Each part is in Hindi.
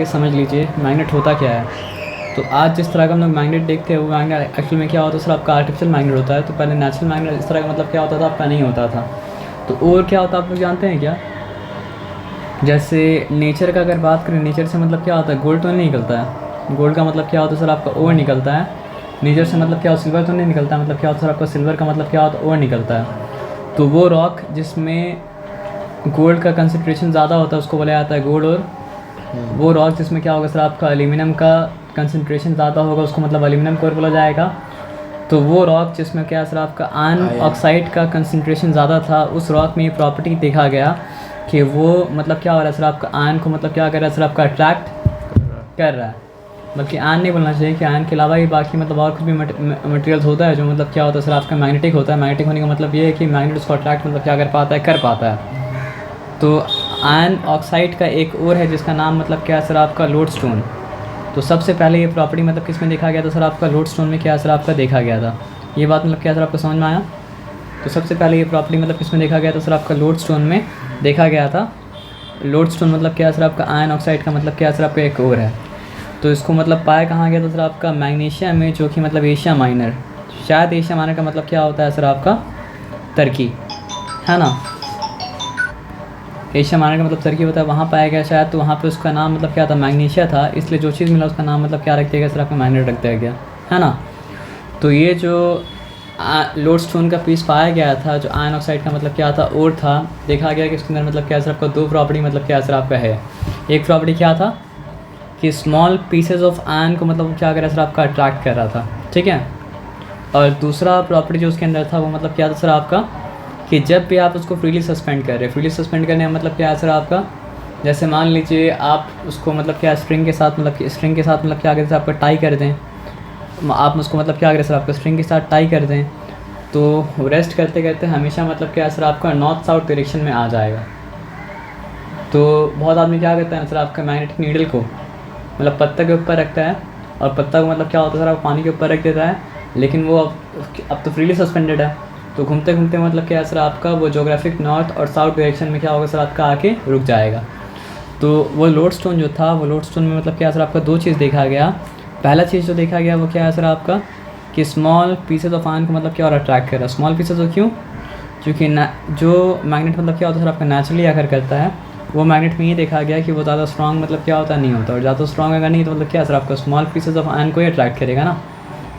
समझ लीजिए मैग्नेट होता क्या है। तो आज जिस तरह का हम लोग मैग्नेट देखते हैं वो मैग्नेट एक्चुअल में क्या होता है सर, आपका आर्टिफिशियल मैग्नेट होता है। तो पहले नेचुरल मैग्नेट इस तरह का मतलब क्या होता था, आपका नहीं होता था। तो और क्या होता है आप लोग जानते हैं क्या? जैसे नेचर का अगर बात करें, नेचर से मतलब क्या होता है, गोल्ड तो नहीं निकलता है। गोल्ड का मतलब क्या होता है सर, आपका ओर निकलता है। नेचर से मतलब क्या होता है, सिल्वर तो नहीं निकलता है। मतलब क्या होता है सर, आपका सिल्वर का मतलब क्या होता है, ओर निकलता है। तो वो रॉक जिसमें गोल्ड का कंसनट्रेशन ज़्यादा होता है उसको बोला जाता है गोल्ड। और वो रॉक जिसमें क्या होगा सर, आपका एल्यूमिनियम का कंसनट्रेशन ज़्यादा होगा उसको मतलब एल्यूमिनियम कोर बोला जाएगा। तो वो रॉक जिसमें क्या सर, आपका आयरन ऑक्साइड का कंसनट्रेशन ज़्यादा था, उस रॉक में ये प्रॉपर्टी देखा गया कि वो मतलब क्या हो रहा है सर, आपका आयरन को मतलब क्या कर रहा है सर, आपका अट्रैक्ट कर रहा है। बल्कि आयरन नहीं बोलना चाहिए कि आयरन के अलावा ही बाकी मतलब और कुछ भी मटेरियल्स होता है जो मतलब क्या होता है सर, आपका मैग्नेटिक होता है। मैग्नेटिक होने का मतलब ये है कि मैग्नेट उसको अट्रैक्ट मतलब क्या कर पाता है। तो आयरन ऑक्साइड का एक और है जिसका नाम मतलब क्या है सर, आपका लोडस्टोन। तो सबसे पहले ये प्रॉपर्टी मतलब किस में देखा गया था सर, आपका लोडस्टोन में क्या सर आपका देखा गया था। ये बात मतलब क्या सर आपको समझ में आया? तो सबसे पहले ये प्रॉपर्टी मतलब किस में देखा गया था सर, आपका लोडस्टोन में देखा गया था। लोडस्टोन मतलब क्या सर, आपका आयरन ऑक्साइड का मतलब क्या सर, आपका एक और है। तो इसको मतलब पाया कहाँ गया था सर, आपका मैग्नीशिया में, जो कि मतलब एशिया माइनर। शायद एशिया माइनर का मतलब क्या होता है सर, आपका तुर्की, है ना। एशिया माइनर का मतलब तुर्की होता है, वहाँ पाया गया शायद। तो वहाँ पे उसका नाम मतलब क्या था, मैग्नीशिया था। इसलिए जो चीज़ मिला उसका नाम मतलब क्या रख दिया गया सर, आपका मैग्नेट रख दिया गया, है ना। तो ये जो लोडस्टोन का पीस पाया गया था, जो आयरन ऑक्साइड का मतलब क्या था, और था, देखा गया कि उसके अंदर मतलब क्या सर, आपका दो प्रॉपर्टी मतलब क्या सर आपका है। एक प्रॉपर्टी क्या था कि स्मॉल पीसेज ऑफ आयरन को मतलब क्या कर रहा सर, आपका अट्रैक्ट कर रहा था, ठीक है। और दूसरा प्रॉपर्टी जो उसके अंदर था वो मतलब क्या था सर, आपका कि जब भी आप उसको फ्रीली सस्पेंड कर रहे हैं, फ्रीली सस्पेंड करने का मतलब क्या है सर आपका, जैसे मान लीजिए आप उसको मतलब क्या स्ट्रिंग के साथ मतलब क्या करें आपका टाई कर दें, आप उसको मतलब क्या करें सर, आपका स्ट्रिंग के साथ टाई कर दें, तो रेस्ट करते करते हमेशा मतलब क्या सर, आपका नॉर्थ साउथ डायरेक्शन में आ जाएगा। तो बहुत आदमी क्या करता है सर, आपका मैग्नेटिक नीडल को मतलब पत्ता के ऊपर रखता है, और पत्ता को मतलब क्या होता है सर, आप पानी के ऊपर रख देता है। लेकिन वो अब तो फ्रीली सस्पेंडेड है, तो घूमते घूमते मतलब क्या सर, आपका वो जोग्राफिक नॉर्थ और साउथ डायरेक्शन में क्या होगा सर, आपका आके रुक जाएगा। तो वो लोडस्टोन जो था, वो लोडस्टोन में मतलब क्या सर, आपका दो चीज़ देखा गया। पहला चीज़ जो देखा गया वो क्या है सर, आपका कि स्मॉल पीसेज ऑफ आयरन को मतलब क्या और अट्रैक्ट कर रहा है। स्मॉल पीसेज क्यों? क्योंकि जो मैग्नेट मतलब क्या होता है सर, आपका नेचुरली आकर करता है, वो मैग्नेट में ये देखा गया कि वो ज़्यादा स्ट्रॉन्ग मतलब क्या होता नहीं होता। और ज़्यादा स्ट्रॉन्ग अगर नहीं तो मतलब क्या सर, आपका स्मॉल पीसेज ऑफ आयरन को ही अट्रैक्ट करेगा ना।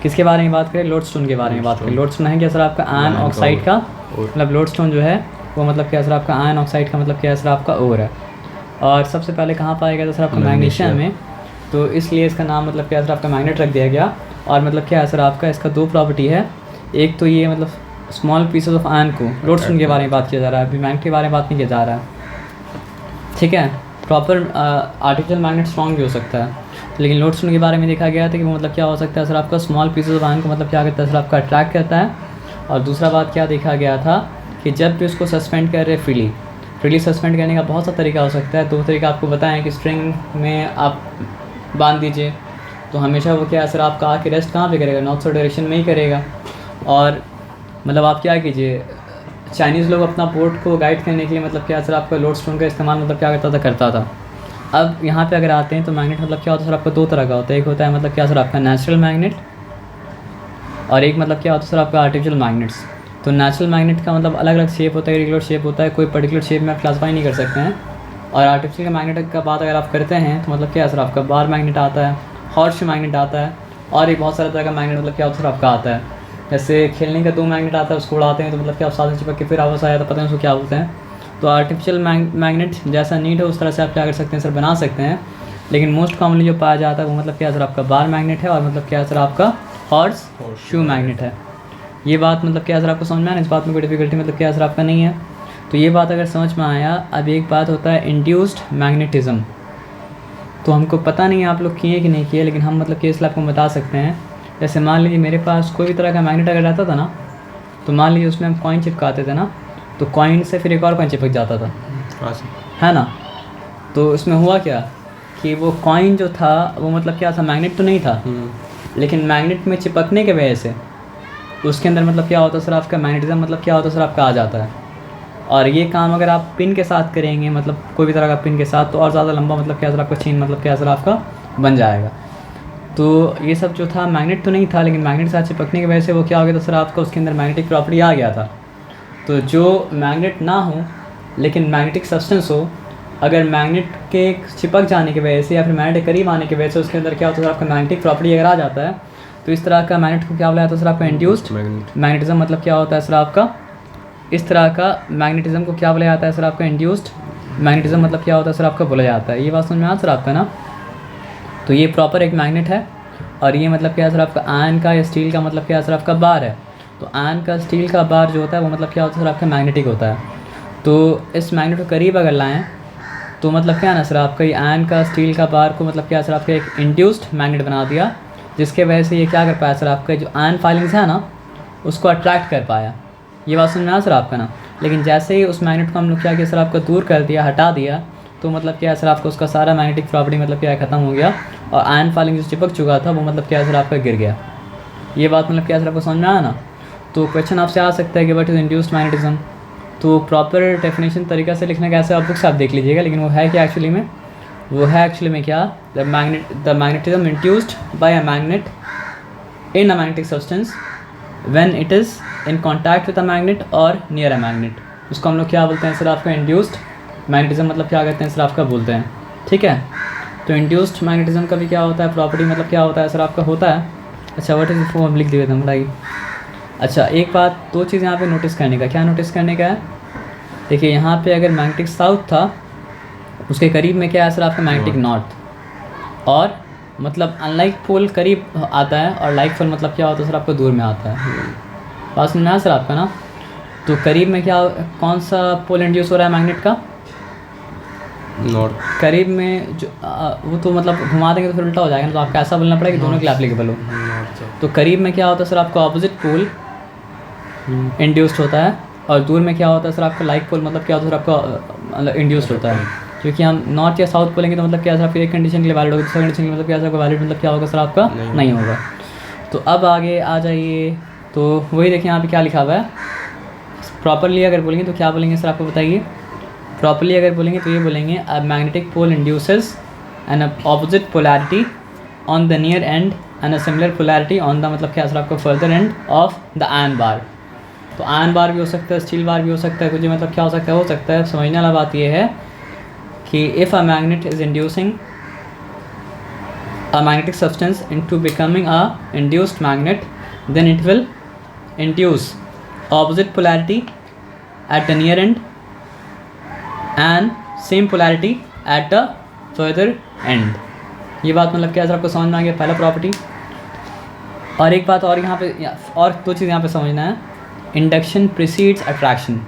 किसके बारे में बात करें? लोडस्टोन के बारे में बात करें। लोडस्टोन है क्या सर, आपका आयरन ऑक्साइड का, मतलब लोडस्टोन जो है वो मतलब क्या सर, आपका आयरन ऑक्साइड का मतलब क्या सर, आपका और है। और सबसे पहले कहाँ पाया गया था सर, आपका मैग्नीशिया में। तो इसलिए इसका नाम मतलब क्या सर, आपका मैग्नेट रख दिया गया। और मतलब क्या है सर, आपका इसका दो प्रॉपर्टी है। एक तो ये मतलब स्मॉल पीसेस ऑफ आयरन को, लोडस्टोन के बारे में बात किया जा रहा है, अभी मैग्नेट के बारे में बात नहीं किया जा रहा है, ठीक है। प्रॉपर आर्टिफिशियल मैग्नेट स्ट्रॉन्ग भी हो सकता है, लेकिन लोडस्टोन के बारे में देखा गया था कि वो मतलब क्या हो सकता है सर, आपका स्मॉल पीसेस ऑफ आयरन को मतलब क्या करता है सर, आपका अट्रैक्ट करता है। और दूसरा बात क्या देखा गया था कि जब भी उसको सस्पेंड कर रहे फ्रीली सस्पेंड करने का बहुत सा तरीका हो सकता है। दो तरीका आपको बताएं कि स्ट्रिंग में आप बांध दीजिए, तो हमेशा वो क्या सर, आपका आके रेस्ट कहाँ पे करेगा, नॉर्थ साउथ डायरेक्शन में ही करेगा। और मतलब आप क्या कीजिए, चाइनीज़ लोग अपना पोर्ट को गाइड करने के लिए मतलब क्या सर, आपका लोडस्टोन का इस्तेमाल मतलब क्या करता था। अब यहाँ पे अगर आते हैं तो मैग्नेट मतलब क्या होता है सर, आपका दो तरह का होता है। एक होता है मतलब क्या सर, आपका नेचुरल मैग्नेट, और एक मतलब क्या होता है सर, आपका आर्टिफिशियल मैग्नेट्स। तो नेचुरल मैग्नेट का मतलब अलग अलग शेप होता है, रेगुलर शेप होता है, कोई पर्टिकुलर शेप में आप क्लासीफाई नहीं कर सकते हैं। और आर्टिफिशियल का मैग्नेट का बात अगर आप करते हैं तो मतलब क्या सर, आपका बार मैग्नेट आता है, हॉर्स मैग्नेट आता है, और एक बहुत सारा तरह का मैग्नेट मतलब क्या होता है सर, आपका आता है। जैसे खेलने का दो मैग्नेट आता है, उसको उड़ाते हैं तो मतलब क्या आप साथ में चिपक के फिर वापस आया तो पता नहीं उसको क्या बोलते हैं। तो आर्टिफिशियल मैग्नेट जैसा नीड है उस तरह से आप क्या कर सकते हैं सर, बना सकते हैं। लेकिन मोस्ट कॉमनली जो पाया जाता है वो मतलब क्या सर, आपका बार मैग्नेट है, और मतलब क्या सर, आपका हॉर्स शू मैग्नेट है। ये बात मतलब क्या सर आपको समझ में आया? इस बात में कोई डिफिकल्टी मतलब क्या सर आपका नहीं है। तो ये बात अगर समझ में आया। अब एक बात होता है इंड्यूस्ड मैग्नेटिज्म। तो हमको पता नहीं आप लोग किए कि नहीं किए, लेकिन हम मतलब केस आपको बता सकते हैं। जैसे मान लीजिए मेरे पास कोई भी तरह का मैग्नेट अगर रहता था ना, तो मान लीजिए उसमें हम कॉइन चिपकाते थे ना, तो कॉइन से फिर एक और कॉइन चिपक जाता था, है ना। तो इसमें हुआ क्या कि वो कॉइन जो था वो मतलब क्या था, मैग्नेट तो नहीं था, लेकिन मैग्नेट में चिपकने के वजह से उसके अंदर मतलब क्या होता है सर, आपका मैग्नेटिज्म मतलब क्या होता है सर, आपका आ जाता है। और ये काम अगर आप पिन के साथ करेंगे, मतलब कोई भी तरह का पिन के साथ, तो और ज़्यादा लंबा मतलब क्या सर आपका चेन मतलब क्या सर आपका बन जाएगा। तो ये सब जो था मैग्नेट तो नहीं था, लेकिन मैग्नेट के साथ चिपकने की वजह से वो क्या हो गया था सर आपका, उसके अंदर मैग्नेटिक प्रॉपर्टी आ गया था। तो जो मैग्नेट ना हो लेकिन मैग्नेटिक सब्सटेंस हो, अगर मैग्नेट के चिपक जाने की वजह से या फिर मैग्नेट के करीब आने की वजह से उसके अंदर क्या होता है सर आपका मैग्नेटिक प्रॉपर्टी अगर आ जाता है, तो इस तरह का मैग्नेट को क्या बोला जाता है सर आपका इंड्यूस्ड मैग्नेटिज्म। मतलब क्या होता है सर आपका, इस तरह का मैग्नेटिज्म को क्या बोला जाता है सर आपका इंड्यूस्ड मैग्नेटिज्म। मतलब क्या होता है सर आपका बोला जाता है। ये बात समझ में आ सर आपका ना। तो ये प्रॉपर एक मैग्नेट है और ये मतलब क्या है सर आपका आयरन का या स्टील का मतलब क्या है सर आपका बार है। तो आयरन का स्टील का बार जो होता है वो मतलब क्या होता है सर आपका मैग्नेटिक होता है। तो इस मैग्नेट को करीब अगर लाएँ तो मतलब क्या ना सर आपका ये आयरन का स्टील का बार को मतलब क्या सर आपका एक इंड्यूस्ड मैग्नेट बना दिया, जिसके वजह से ये क्या कर पाया सर आपका जो आयरन फाइलिंग्स है ना उसको अट्रैक्ट कर पाया। ये बात समझ में आ सर आपका ना। लेकिन जैसे ही उस मैग्नेट को हम लोग क्या किया सर आपका दूर कर दिया, हटा दिया, तो मतलब क्या है सर आपका उसका सारा मैग्नेटिक प्रॉपर्टी मतलब क्या है ख़त्म हो गया और आयरन फाइलिंग जो चिपक चुका था वो मतलब क्या है सर आपका गिर गया। ये बात मतलब क्या है सर आपको समझ में आया ना। तो क्वेश्चन आपसे आ सकता है कि व्हाट इज़ इंड्यूस्ड मैग्नेटिज्म। तो प्रॉपर डेफिनेशन तरीका से लिखना कैसे आप बुक्स आप देख लीजिएगा, लेकिन वो है क्या एक्चुअली में, वो है एक्चुअली में क्या, the magnetism induced by a magnet in a magnetic substance when it is in contact with a magnet और नियर अ मैग्नेट। उसको हम लोग क्या बोलते हैं सर आपका इंड्यूस्ड मैग्नेटिज्म मतलब क्या कहते हैं सर आपका बोलते हैं। ठीक है। तो इंड्यूस्ड मैग्नेटिज्म का भी क्या होता है प्रॉपर्टी मतलब क्या होता है सर आपका होता है। अच्छा व्हाट इज़ फॉर्म लिख दिए थे पढ़ाई। अच्छा एक बात, दो चीज़ यहाँ पे नोटिस करने का, क्या नोटिस करने का है, देखिए यहाँ पे अगर मैग्नेटिक साउथ था उसके करीब में क्या है सर आपका मैग्नेटिक नॉर्थ, और मतलब अनलाइक पोल करीब आता है और लाइक पोल मतलब क्या होता है सर आपका दूर में आता है। बात समझ में आया सर आपका ना। तो करीब में क्या, कौन सा पोल इंड्यूस हो रहा है मैग्नेट का, नॉर्थ। करीब में जो वो तो मतलब घुमा देंगे तो फिर उल्टा हो जाएगा ना, तो आपको ऐसा बोलना पड़ेगा कि दोनों के लिए एप्लीकेबल हो। तो करीब में क्या होता है सर आपका ऑपोजिट पोल इंड्यूस्ड होता है और दूर में क्या होता है सर आपका लाइक पोल मतलब क्या होता है सर आपका मतलब इंड्यूस्ड होता है। क्योंकि हम नॉर्थ या साउथ बोलेंगे तो मतलब क्या सर आपकी एक कंडीशन के लिए वैलिड होगा, दूसरे कंडीशन के लिए मतलब क्या सर आपका वैलिड मतलब क्या होगा सर आपका नहीं होगा। तो अब आगे आ जाइए, तो वही देखिए यहाँ पे क्या लिखा हुआ है। प्रॉपरली अगर बोलेंगे तो क्या बोलेंगे सर आपको बताइए। प्रॉपरली अगर बोलेंगे तो ये बोलेंगे a magnetic pole induces an opposite polarity on the near end and a similar polarity on the मतलब क्या सर आपका further end of the iron bar. तो आयरन बार भी हो सकता है, स्टील बार भी हो सकता है, कुछ मतलब क्या हो सकता है। समझने वाला बात ये है कि if a magnet is inducing a magnetic substance into becoming a induced magnet, then it will induce opposite polarity at the near end and same polarity at the further end। ये बात मतलब क्या सर आपको समझ में आ गया पहला प्रॉपर्टी। और एक बात और यहाँ पे, और दो चीज़ यहाँ पे समझना है। Induction precedes attraction.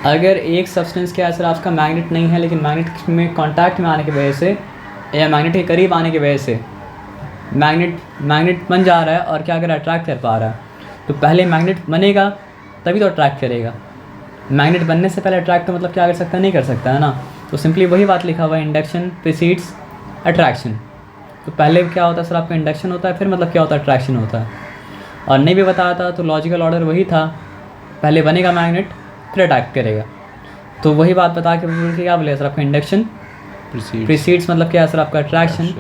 अगर एक सब्सटेंस क्या है सर आपका मैग्नेट नहीं है, लेकिन मैग्नेट में कांटेक्ट में आने की वजह से या मैग्नेट के करीब आने की वजह से मैग्नेट बन जा रहा है और क्या अगर अट्रैक्ट कर पा रहा है, तो पहले मैग्नेट बनेगा तभी तो अट्रैक्ट करेगा। मैग्नेट बनने से पहले अट्रैक्ट तो मतलब क्या कर सकता है, नहीं कर सकता है ना। तो सिंपली वही बात लिखा हुआ है, इंडक्शन प्रीसीड्स अट्रैक्शन। तो पहले क्या होता है सर आपका इंडक्शन होता है, फिर मतलब क्या होता है अट्रैक्शन होता है। और नहीं भी बताया था तो लॉजिकल ऑर्डर वही था, पहले बनेगा मैग्नेट फिर अट्रैक्ट करेगा। तो वही बात बता के क्या बोले सर आपका इंडक्शन प्रीसीड्स मतलब क्या है सर आपका अट्रैक्शन,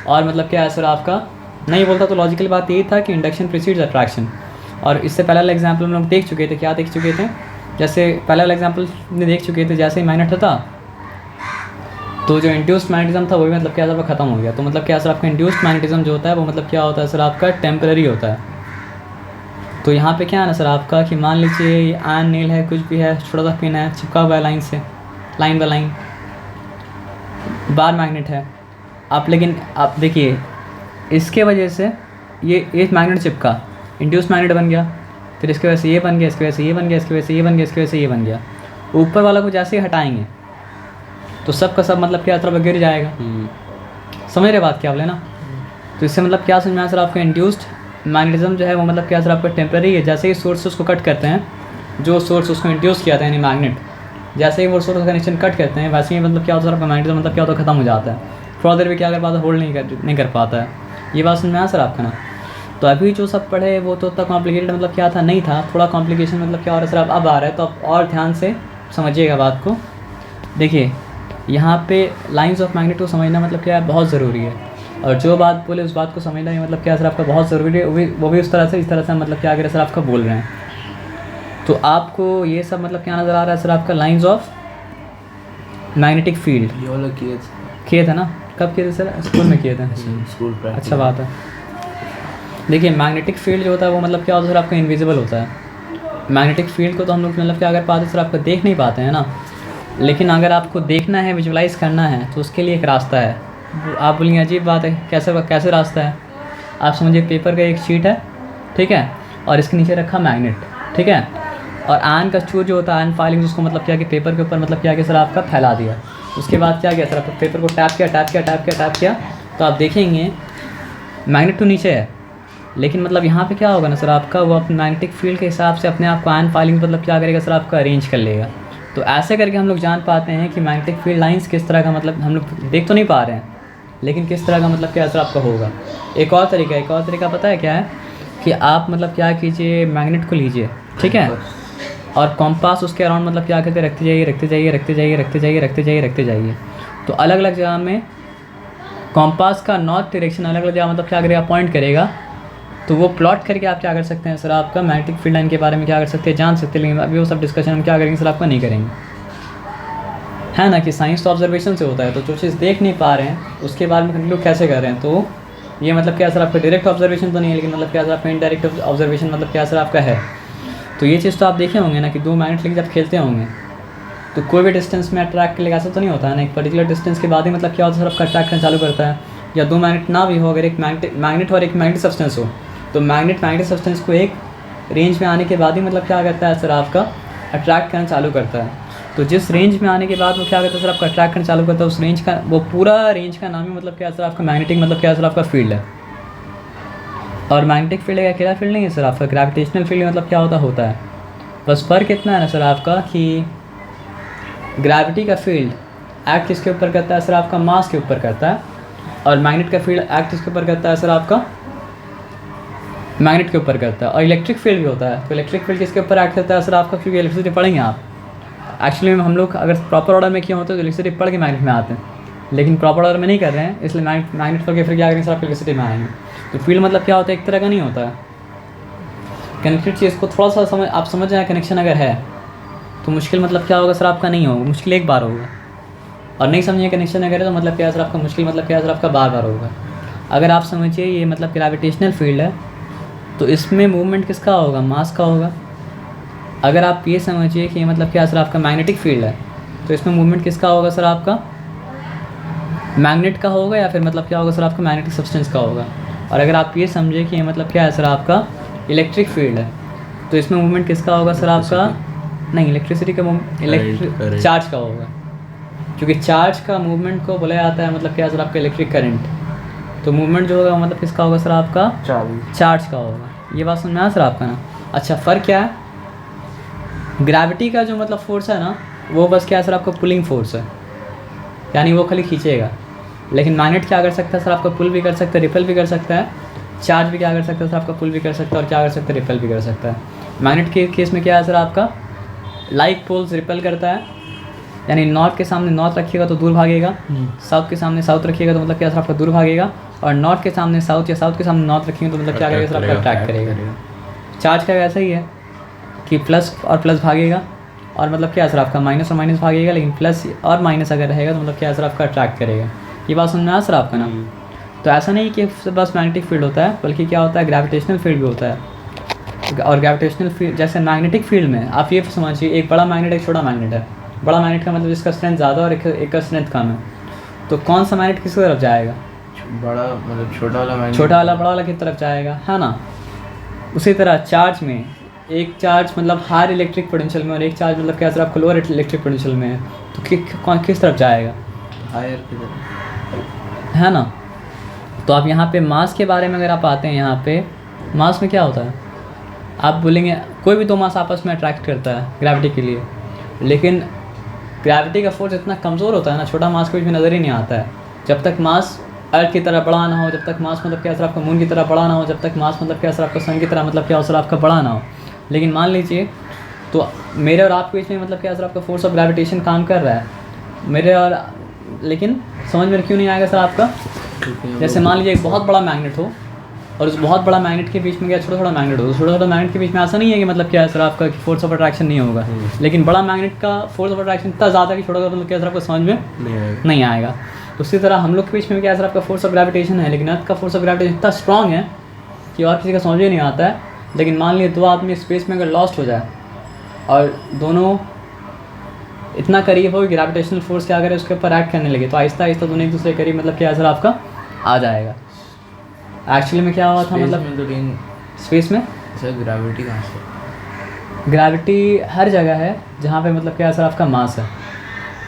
और मतलब क्या है सर आपका नहीं बोलता तो लॉजिकल बात यही था कि इंडक्शन प्रीसीड्स अट्रैक्शन। और इससे पहले वाला एग्जाम्पल हम लोग देख चुके थे, क्या देख चुके थे, जैसे पहले वाला एग्जाम्पल में देख चुके थे, जैसे ही मैग्नेट था तो जो इंड्यूस्ड मैग्नेटिज्म था वही मतलब क्या सर ख़त्म हो गया। तो मतलब क्या सर आपका इंड्यूस्ड मैग्नेटिज्म जो होता है वो मतलब क्या होता है सर आपका टेम्पररी होता है। तो यहाँ पे क्या है ना सर आपका कि मान लीजिए ये आयरन नील है, कुछ भी है, छोटा सा पिन है, चिपका हुआ है लाइन से, line by line, bar magnet है आप। लेकिन आप देखिए इसके वजह से ये एक मैग्नेट चिपका, इंड्यूस मैग्नेट बन गया, फिर इसके वजह से ये बन गया, इसकी वजह से ये बन गया, इसकी वजह से ये बन गया, इसकी वजह से ये बन गया। ऊपर वाला को जैसे ही हटाएंगे तो सब का सब मतलब क्या तरफ गिर जाएगा। समझ रहे बात क्या बोले ना। तो इससे मतलब क्या समझ में आया सर आपका इंड्यूस्ड मैग्नेटिज्म जो है वो मतलब क्या सर आपका टेम्पररी है। जैसे ही सोर्स उसको कट करते हैं, जो सोर्स उसको इंड्यूस किया था यानी मैग्नेट, जैसे ही वो सोर्स का कनेक्शन कट करते हैं वैसे ही मतलब क्या होता है आपका मैग्नेटिज्म मतलब क्या होता है ख़त्म हो जाता है। फर्दर भी क्या कर पाता है, होल्ड नहीं कर पाता है। ये बात समझ में आया सर आपका ना। तो अभी जो सब पढ़े वो तो उतना कॉम्प्लिकेटेड मतलब क्या था, नहीं था, थोड़ा कॉम्प्लिकेशन मतलब क्या हो रहा है सर अब आ रहा है। तो आप और ध्यान से समझिएगा बात को। देखिए यहाँ पे लाइंस ऑफ मैग्नेट को समझना मतलब क्या है, बहुत ज़रूरी है। और जो बात बोले उस बात को समझना ही मतलब क्या सर आपका बहुत ज़रूरी है, वो भी उस तरह से, इस तरह से मतलब क्या अगर सर आपका बोल रहे हैं। तो आपको ये सब मतलब क्या नज़र आ रहा है सर आपका, लाइंस ऑफ मैग्नेटिक फील्ड। ये वाला किए थे ना, कब किए थे सर, स्कूल में किए थे। School practice. अच्छा बात है। देखिए मैग्नेटिक फील्ड जो होता है वो मतलब क्या होता है सर आपका, इनविजिबल होता है। मैग्नेटिक फील्ड को तो हम लोग मतलब क्या अगर पाते सर आपको देख नहीं पाते हैं ना, लेकिन अगर आपको देखना है, विजुलाइज करना है, तो उसके लिए एक रास्ता है। आप बोलेंगे अजीब बात है, कैसे रास्ता है। आप समझिए पेपर का एक शीट है, ठीक है, और इसके नीचे रखा मैग्नेट, ठीक है, और आयन का चूर जो होता है, आयन फाइलिंग, उसको मतलब क्या कि पेपर के ऊपर मतलब क्या कि सर आपका फैला दिया। उसके बाद क्या किया सर आपका, पेपर को टैप किया, तो आप देखेंगे मैग्नेट तो नीचे है, लेकिन मतलब यहाँ पे क्या होगा ना सर आपका, वो अपने मैग्नेटिक फील्ड के हिसाब से अपने आप को आयन फाइलिंग मतलब क्या करेगा सर आपका, अरेंज कर लेगा। तो ऐसे करके हम लोग जान पाते हैं कि मैग्नेटिक फील्ड लाइंस किस तरह का, मतलब हम लोग देख तो नहीं पा रहे हैं, लेकिन किस तरह का मतलब क्या सर आपका होगा। एक और तरीका पता है क्या है, कि आप मतलब क्या कीजिए, मैग्नेट को लीजिए, ठीक है, और कॉम्पास उसके अराउंड मतलब क्या करते रखते जाइए। तो अलग अलग जगह में कॉम्पास का नॉर्थ डायरेक्शन अलग अलग जगह मतलब क्या करेगा, पॉइंट करेगा। तो वो प्लॉट करके आप क्या कर सकते हैं सर आपका, मैग्नेटिक फील्ड लाइन के बारे में क्या कर सकते हैं, जान सकते हैं। लेकिन अभी वो सब डिस्कशन हम क्या करेंगे सर आपका, नहीं करेंगे, है ना, कि साइंस तो ऑब्जर्वेशन से होता है। तो जो चीज़ देख नहीं पा रहे हैं उसके बारे में कंक्लूड कैसे कर रहे हैं। तो ये मतलब क्या सर आपका डायरेक्ट ऑब्जर्वेशन तो नहीं है, लेकिन मतलब क्या सर आपका इनडायरेक्ट ऑब्जर्वेशन मतलब क्या सर आपका है। तो ये चीज़ तो आप देखे होंगे ना, कि दो मैग्नेट लेके जब खेलते होंगे तो कोई भी डिस्टेंस में अट्रैक्ट कर लेगा, ऐसा तो नहीं होता है ना, एक पर्टिकुलर डिस्टेंस के बाद ही मतलब क्या होता है सर आपका अट्रैक्ट करना चालू करता है। या दो मैग्नेट ना भी हो, अगर एक मैग्नेट और एक मैग्नेटिक सब्सटेंस हो, तो मैग्नेटिक सब्सटेंस को एक रेंज में आने के बाद ही मतलब क्या करता है सर आपका, अट्रैक्ट करना चालू करता है। तो जिस रेंज में आने के बाद वो क्या करता है सर आपका, अट्रैक्ट करना चालू करता है, उस रेंज का, वो पूरा रेंज का नाम ही मतलब क्या सर आपका मैग्नेटिक मतलब क्या सर आपका फील्ड है। और मैग्नेटिक फील्ड एक अकेला फील्ड नहीं है सर आपका, ग्रेविटेशनल फील्ड मतलब क्या होता है। बस फ़र्क इतना है ना सर आपका, कि ग्रेविटी का फील्ड एक्ट किसके ऊपर करता है सर आपका, मास के ऊपर करता है, और मैग्नेट का फील्ड एक्ट किसके ऊपर करता है सर आपका, मैग्नेट के ऊपर करता है। और इलेक्ट्रिक फील्ड भी होता है, तो इलेक्ट्रिक फील्ड किसके ऊपर एक्ट करता है सर आपका, क्योंकि इलेक्ट्रिसिटी पढ़ेंगे आप। एक्चुअली में हम लोग अगर प्रॉपर ऑर्डर में किए होते हैं तो इलेक्ट्रिसिटी पढ़ के मैग्नेट में आते हैं, लेकिन प्रॉपर ऑर्डर में नहीं कर रहे हैं, इसलिए मैग्नेट पढ़ के फिर क्या करेंगे सर आपको इलेक्ट्रिसिटी में आएंगे। तो फील्ड मतलब क्या होता है, एक तरह का नहीं होता है। कनेक्टेड चीज़ को थोड़ा सा आप समझ जाए, कनेक्शन अगर है तो मुश्किल मतलब क्या होगा सर आपका, नहीं होगा, मुश्किल एक बार होगा। और नहीं समझिए कनेक्शन अगर है तो मतलब क्या सर आपका, मुश्किल मतलब क्या सर आपका बार बार होगा। अगर आप समझिए ये मतलब ग्रेविटेशनल फील्ड है, तो इसमें मूवमेंट किसका होगा, मास का होगा। अगर आप ये समझिए कि ये मतलब क्या सर आपका मैग्नेटिक फील्ड है, तो इसमें मूवमेंट किसका होगा सर आपका, मैग्नेट का होगा, या फिर मतलब क्या होगा सर आपका, मैग्नेटिक सब्सटेंस का होगा। और अगर आप ये समझे कि ये मतलब क्या है सर आपका, इलेक्ट्रिक फील्ड है, तो इसमें मूवमेंट किसका होगा सर आपका, नहीं इलेक्ट्रिसिटी का चार्ज का होगा, क्योंकि चार्ज का मूवमेंट को बोला जाता है मतलब क्या सर आपका, इलेक्ट्रिक करंट। तो मूवमेंट जो होगा मतलब किसका होगा सर आपका, चार्ज का होगा। ये बात समझ में आया सर आपका ना। अच्छा फ़र्क क्या है, ग्रेविटी का जो मतलब फोर्स है ना, वो बस क्या है सर आपका, पुलिंग फोर्स है, यानी वो खाली खींचेगा। लेकिन मैग्नेट क्या कर सकता है सर आपका, पुल भी कर सकता है, रिपेल भी कर सकता है। चार्ज भी क्या कर सकता है सर आपका, पुल भी कर सकता है, और क्या कर सकता है, रिपेल भी कर सकता है। मैग्नेट के केस में क्या है सर आपका, लाइक पोल्स रिपेल करता है, यानी नॉर्थ के सामने नॉर्थ रखिएगा तो दूर भागेगा, साउथ के सामने साउथ रखिएगा तो मतलब क्या सर आपका, दूर भागेगा। और नॉर्थ के सामने साउथ, या साउथ के सामने नॉर्थ रखेंगे तो मतलब क्या करेगा सर आपका, अट्रैक्ट करेगा। चार्ज का ऐसा ही है कि प्लस और प्लस भागेगा, और मतलब क्या सर आपका, माइनस और माइनस भागेगा, लेकिन प्लस और माइनस अगर रहेगा तो मतलब क्या सर आपका, अट्रैक्ट करेगा। ये बात समझ में आया सर आपका ना। तो ऐसा नहीं कि बस मैग्नेटिक फील्ड होता है, बल्कि क्या होता है, ग्रेविटेशनल फील्ड भी होता है। और ग्रेविटेशनल फील्ड, जैसे मैग्नेटिक फील्ड में आप ये समझिए, एक बड़ा मैग्नेट एक छोटा मैग्नेट है। बड़ा मैग्नेट का मतलब जिसका स्ट्रेंथ ज़्यादा और एक का स्ट्रेंथ कम है, तो कौन सा मैग्नेट किस तरफ जाएगा, बड़ा मतलब छोटा वाला मैग्नेट, छोटा वाला बड़ा वाला की तरफ जाएगा, है ना। उसी तरह चार्ज में, एक चार्ज मतलब हायर इलेक्ट्रिक पोटेंशियल में, और एक चार्ज मतलब क्या सर आपको, लोअर इलेक्ट्रिक पोटेंशियल में है, तो किस तरफ जाएगा, हायर की तरफ, है ना। तो आप यहाँ पे मास के बारे में अगर आप आते हैं, यहाँ पे मास में क्या होता है, आप बोलेंगे कोई भी दो मास आपस में अट्रैक्ट करता है ग्रेविटी के लिए, लेकिन ग्रेविटी का फोर्स इतना कमज़ोर होता है ना, छोटा मास को भी नज़र ही नहीं आता है। जब तक मास अर्थ की तरह बड़ा ना हो, जब तक मास मतलब क्या सर आपका मून की तरह बड़ा ना हो, जब तक मास मतलब क्या सर आपका सन की तरह मतलब क्या हो सर आपका बड़ा ना हो। लेकिन मान लीजिए तो मेरे और आपके बीच में मतलब क्या सर आपका फोर्स ऑफ ग्रेविटेशन काम कर रहा है मेरे और, लेकिन समझ में क्यों नहीं आएगा सर आपका? जैसे मान लीजिए एक बहुत बड़ा मैग्नेट हो और उस बहुत बड़ा मैग्नेट के बीच में क्या छोटा छोटा मैग्नेट हो, छोटा छोटा मैग्नेट के बीच में ऐसा नहीं है कि मतलब क्या है सर आपका फोर्स ऑफ अट्रैक्शन नहीं होगा, लेकिन बड़ा मैग्नेट का फोर्स ऑफ अट्रैक्शन इतना ज़्यादा कि छोटा मतलब क्या सर आपको समझ में नहीं आएगा। तो उसी तरह हम लोग के बीच में क्या सर आपका फोर्स ऑफ ग्रेविटेशन है, लेकिन अर्थ का फोर्स ऑफ ग्रेविटेशन इतना स्ट्रॉन्ग है कि और किसी का समझ में नहीं आता है। लेकिन मान लीजिए 2 आदमी स्पेस में अगर लॉस्ट हो जाए और दोनों इतना करीब हो कि ग्रेविटेशनल फोर्स क्या करे उसके ऊपर एक्ट करने लगे, तो आहिस्ता आहिस्ता दोनों एक दूसरे के करीब मतलब क्या सर आपका आ जाएगा। एक्चुअली में क्या हुआ था मतलब स्पेस में सर ग्रेविटी कहाँ से? ग्रेविटी हर जगह है जहाँ पे मतलब क्या सर आपका मास है।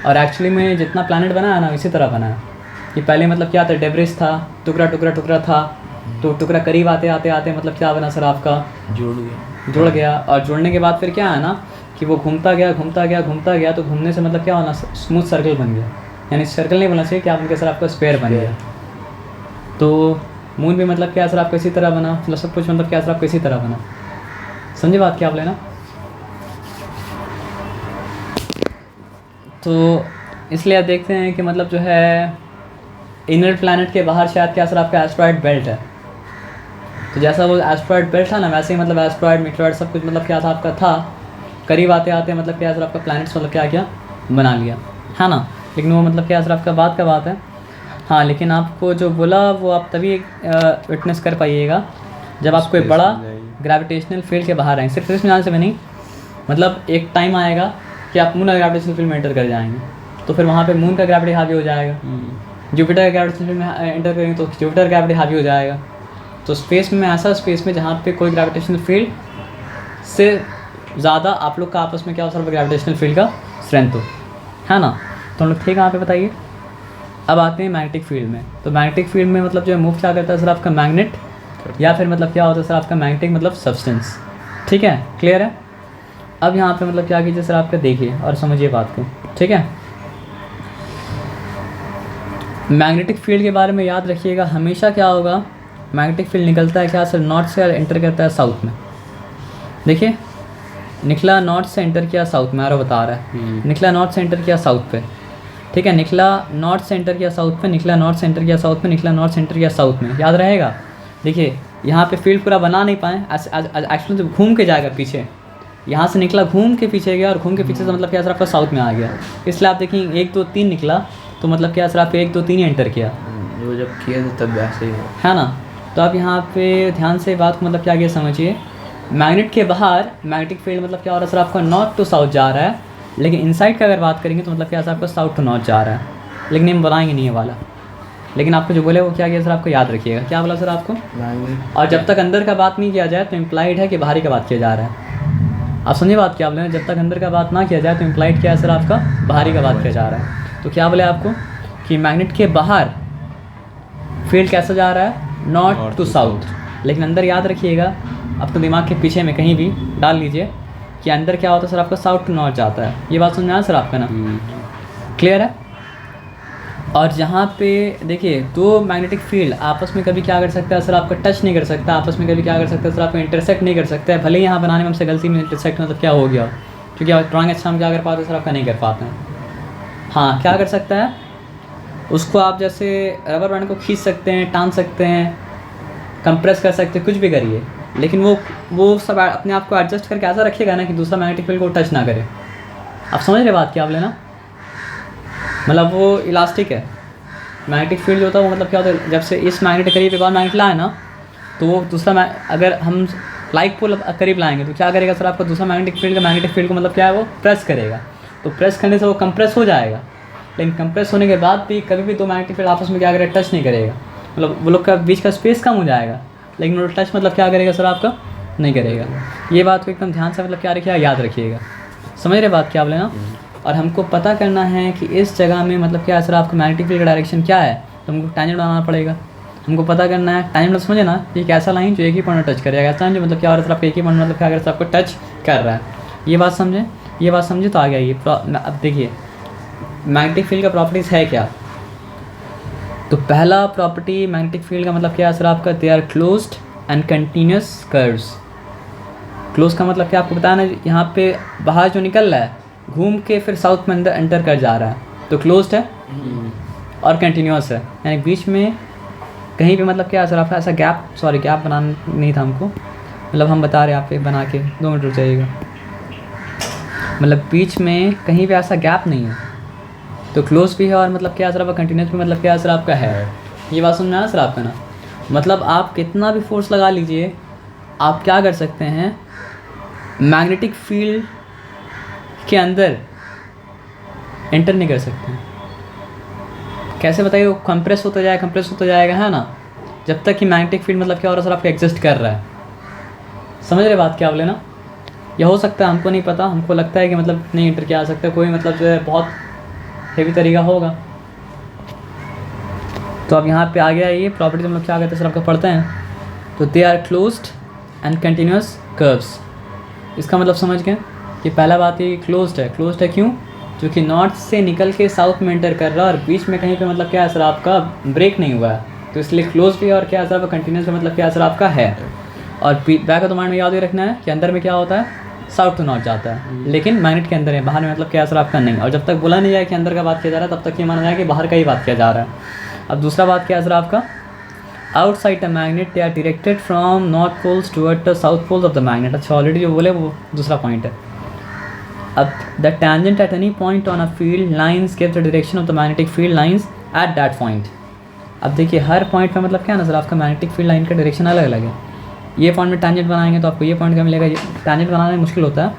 और एक्चुअली में जितना प्लैनेट बना है ना इसी तरह बना है कि पहले मतलब क्या था, डेब्रिस था, टुकड़ा टुकड़ा टुकड़ा था, तो टुकड़ा करीब आते आते आते मतलब क्या बना सर आपका जुड़ गया। और जुड़ने के बाद फिर क्या है ना कि वो घूमता गया घूमता गया घूमता गया, तो घूमने से मतलब क्या होना स्मूथ सर्कल बन गया, यानी सर्कल नहीं बनना चाहिए कि आप उनके सर आपका स्क्वायर बन गया। तो मून भी मतलब क्या सर आपको इसी तरह बना, मतलब सब कुछ मतलब क्या सर आपको इसी तरह बना। समझे बात क्या आप लेना? तो इसलिए आप देखते हैं कि मतलब जो है इनर प्लैनेट के बाहर शायद क्या सर आपका एस्ट्रॉयड बेल्ट है। तो जैसा वो एस्ट्रॉयड बेल्ट था ना, वैसे ही मतलब एस्ट्रॉयड मीटरॉयड सब कुछ मतलब क्या था आपका था, करीब आते आते मतलब क्या सर आपका प्लैनेट्स मतलब क्या बना लिया है ना। लेकिन वो मतलब क्या सर आपका बात का बात है। हाँ, लेकिन आपको जो बोला वो आप तभी विटनेस कर पाइएगा जब आप कोई बड़ा ग्रेविटेशनल फील्ड के बाहर आएँ। सिर्फ स्पेस में जाने से भी नहीं, मतलब एक टाइम आएगा कि आप मून ग्रेविटेशनल फील्ड में एंटर कर जाएंगे, तो फिर वहाँ पे मून का ग्रेविटी हावी हो जाएगा। जुपिटर का ग्रेविटेशनल फील्ड में एंटर करेंगे तो जुपिटर ग्रेविटी हावी हो जाएगा। तो स्पेस में ऐसा स्पेस में जहाँ पे कोई ग्रेविटेशनल फील्ड से ज़्यादा आप लोग का आपस में क्या हो सर ग्रेविटेशनल फील्ड का स्ट्रेंथ हो, है ना। तो हम लोग ठीक यहाँ पे बताइए। अब आते हैं मैग्नेटिक फील्ड में। तो मैग्नेटिक फील्ड में मतलब जो है मूव क्या करता है सर आपका मैग्नेट, या फिर मतलब क्या होता है सर आपका मैग्नेटिक मतलब सब्सटेंस। ठीक है, क्लियर है। अब यहाँ पे मतलब क्या कीजिए सर आपका देखिए और समझिए बात को, ठीक है। मैग्नेटिक फील्ड के बारे में याद रखिएगा, हमेशा क्या होगा, मैग्नेटिक फील्ड निकलता है क्या सर नॉर्थ से और एंटर करता है साउथ में। देखिए निकला नॉर्थ से एंटर किया साउथ में, आरो बता रहा है निकला नॉर्थ से एंटर किया साउथ पे, ठीक है। निकला नॉर्थ से एंटर किया साउथ पे, निकला नॉर्थ से एंटर किया साउथ पे, निकला नॉर्थ से एंटर किया साउथ में, याद रहेगा। देखिए यहाँ पे फील्ड पूरा बना नहीं पाए, एक्चुअली तो घूम के जाएगा पीछे, यहाँ से निकला घूम के पीछे गया और घूम के पीछे से मतलब क्या सर आपका साउथ में आ गया। इसलिए आप देखिए 1 2 3 निकला तो मतलब क्या सर आप 1 2 3 ही एंटर किया, वो जब किया तो तब वैसे ही है ना। तो आप यहाँ पे ध्यान से बात को मतलब क्या किया समझिए, मैग्नेट के बाहर मैग्नेटिक फील्ड मतलब क्या हो रहा है सर आपका नॉर्थ टू साउथ जा रहा है, लेकिन इनसाइड का अगर बात करेंगे तो मतलब क्या सर आपका साउथ टू नॉर्थ जा रहा है, लेकिन हम बनाएंगे नहीं ये वाला। लेकिन आपको जो बोले वो क्या किया सर आपको याद रखिएगा, क्या बोला सर आपको। और जब तक अंदर का बात नहीं किया जाए तो इम्प्लाइड है कि बाहरी का बात किया जा रहा है। आप समझिए बात क्या बोले, जब तक अंदर का बात ना किया जाए तो इम्प्लाइड क्या है सर आपका बाहरी का बात किया जा रहा है। तो क्या बोले आपको कि मैग्नेट के बाहर फील्ड कैसा जा रहा है नॉर्थ टू साउथ, लेकिन अंदर याद रखिएगा अपने दिमाग के पीछे में कहीं भी डाल लीजिए कि अंदर क्या होता है सर आपका साउथ टू नॉर्थ जाता है। ये बात समझ में आया सर आपका ना, क्लियर है। और जहाँ पे देखिए 2 मैग्नेटिक फील्ड आपस में कभी क्या कर सकता है सर आपका टच नहीं कर सकता, आपस में कभी क्या कर सकता है सर आपका इंटरसेक्ट नहीं कर सकता है। भले ही यहाँ बनाने में हमसे गलती में इंटरसेक्ट मतलब क्या हो गया, क्योंकि ड्राइंग अच्छा हम क्या कर पाते हैं सर आपका नहीं कर पाते हैं। हाँ क्या कर सकता है, उसको आप जैसे रबर बैंड को खींच सकते हैं, टान सकते हैं, कंप्रेस कर सकते हैं, कुछ भी करिए, लेकिन वो सब अपने आप को एडजस्ट करके ऐसा रखिएगा ना कि दूसरा मैग्नेटिक फील्ड को टच ना करे। आप समझ रहे बात क्या आप लेना, मतलब वो इलास्टिक है मैग्नेटिक फील्ड जो होता है वो मतलब क्या होता है, जब से इस मैग्नेट के करीब एक और मैग्नेट लाए ना तो वो दूसरा अगर हम लाइक पोल करीब लाएंगे तो क्या करेगा सर आपका दूसरा मैग्नेटिक फील्ड को मतलब क्या है वो प्रेस करेगा, तो प्रेस करने से वो कंप्रेस हो जाएगा। लेकिन कंप्रेस होने के बाद भी कभी भी 2 मैग्नेटिक फील्ड आपस में क्या करेगा टच नहीं करेगा, मतलब वो लोग का बीच का स्पेस कम हो जाएगा, लेकिन वो टच मतलब क्या करेगा सर आपका नहीं करेगा। ये बात को एकदम ध्यान से मतलब क्या रखिएगा, याद रखिएगा, समझ रहे बात क्या आप लेना। और हमको पता करना है कि इस जगह में मतलब क्या सर आपका मैग्नेटिक फील्ड का डायरेक्शन क्या है, तो हमको टेंजेंट बनाना पड़ेगा। हमको पता करना है टेंजेंट मतलब समझे ना, ये एक ऐसा लाइन जो एक ही पॉइंट में टच करेगा, ऐसा जो मतलब क्या हो रहा है सर आपका एक ही पॉइंट मतलब क्या अगर आपको टच कर रहा है। ये बात समझे तो आ गया ये। अब देखिए मैग्नेटिक फील्ड का प्रॉपर्टीज़ है क्या, तो पहला प्रॉपर्टी मैग्नेटिक फील्ड का मतलब क्या है सर आपका, they are closed and continuous curves. Close का मतलब क्या आपको बताया ना, यहाँ पे बाहर जो निकल रहा है घूम के फिर साउथ में अंदर एंटर कर जा रहा है, तो क्लोज्ड है और कंटिन्यूस है, यानी बीच में कहीं भी मतलब क्या है सर आपका ऐसा गैप, सॉरी गैप बनाना नहीं था हमको, मतलब हम बता रहे हैं आप पे बना के 2 मिनट रुक जाइएगा, मतलब बीच में कहीं भी ऐसा गैप नहीं है, तो क्लोज भी है और मतलब क्या सर आपका कंटिन्यूस भी मतलब क्या सर आपका है। ये बात समझ में आया सर आपका ना, मतलब आप कितना भी फोर्स लगा लीजिए आप क्या कर सकते हैं, मैग्नेटिक फील्ड के अंदर एंटर नहीं कर सकते हैं। कैसे बताइए, वो कंप्रेस होता जाएगा है ना, जब तक कि मैग्नेटिक फील्ड मतलब क्या हो रहा है सर आपका एग्जिस्ट कर रहा है। समझ रहे बात क्या बोले ना, या हो सकता है हमको नहीं पता, हमको लगता है कि मतलब नहीं एंटर किया जा सकता, कोई मतलब जो है बहुत हेवी तरीका होगा। तो अब यहाँ पे आ गया ये प्रॉपर्टी हम लोग क्या कहते हैं सर आपका पढ़ते हैं, तो they are closed and continuous curves. इसका मतलब समझ गए कि पहला बात ये क्लोज्ड है क्यों, जो कि नॉर्थ से निकल के साउथ में एंटर कर रहा है और बीच में कहीं पे मतलब क्या है सर आपका ब्रेक नहीं हुआ है, तो इसलिए क्लोज भी है और क्या है सर आपका कंटिन्यूस का मतलब क्या है सर आपका है। और बैक ऑफ द माइंड में याद ही रखना है कि अंदर में क्या होता है, साउथ टू नॉर्थ जाता है, लेकिन मैग्नेट के अंदर है, बाहर में मतलब क्या है सर आपका नहीं। और जब तक बोला नहीं जाए कि अंदर का बात किया जा रहा है तब तक ये माना जाए कि बाहर का ही बात किया जा रहा है। अब दूसरा बात क्या है सर आपका, outside the magnet they are directed from north poles toward the south poles of the magnet. अच्छा ऑलरेडी जो बोले वो दूसरा पॉइंट है। अब the tangent at any point on a field lines give the direction of the magnetic field lines at that point. अब देखिए हर पॉइंट पे मतलब क्या है ना सर आपका मैग्नेटिक फील्ड लाइन का डायरेक्शन अलग अलग है। ये पॉइंट में टेंजेंट बनाएंगे तो आपको ये पॉइंट का मिलेगा, टेंजेंट बनाना मुश्किल होता है,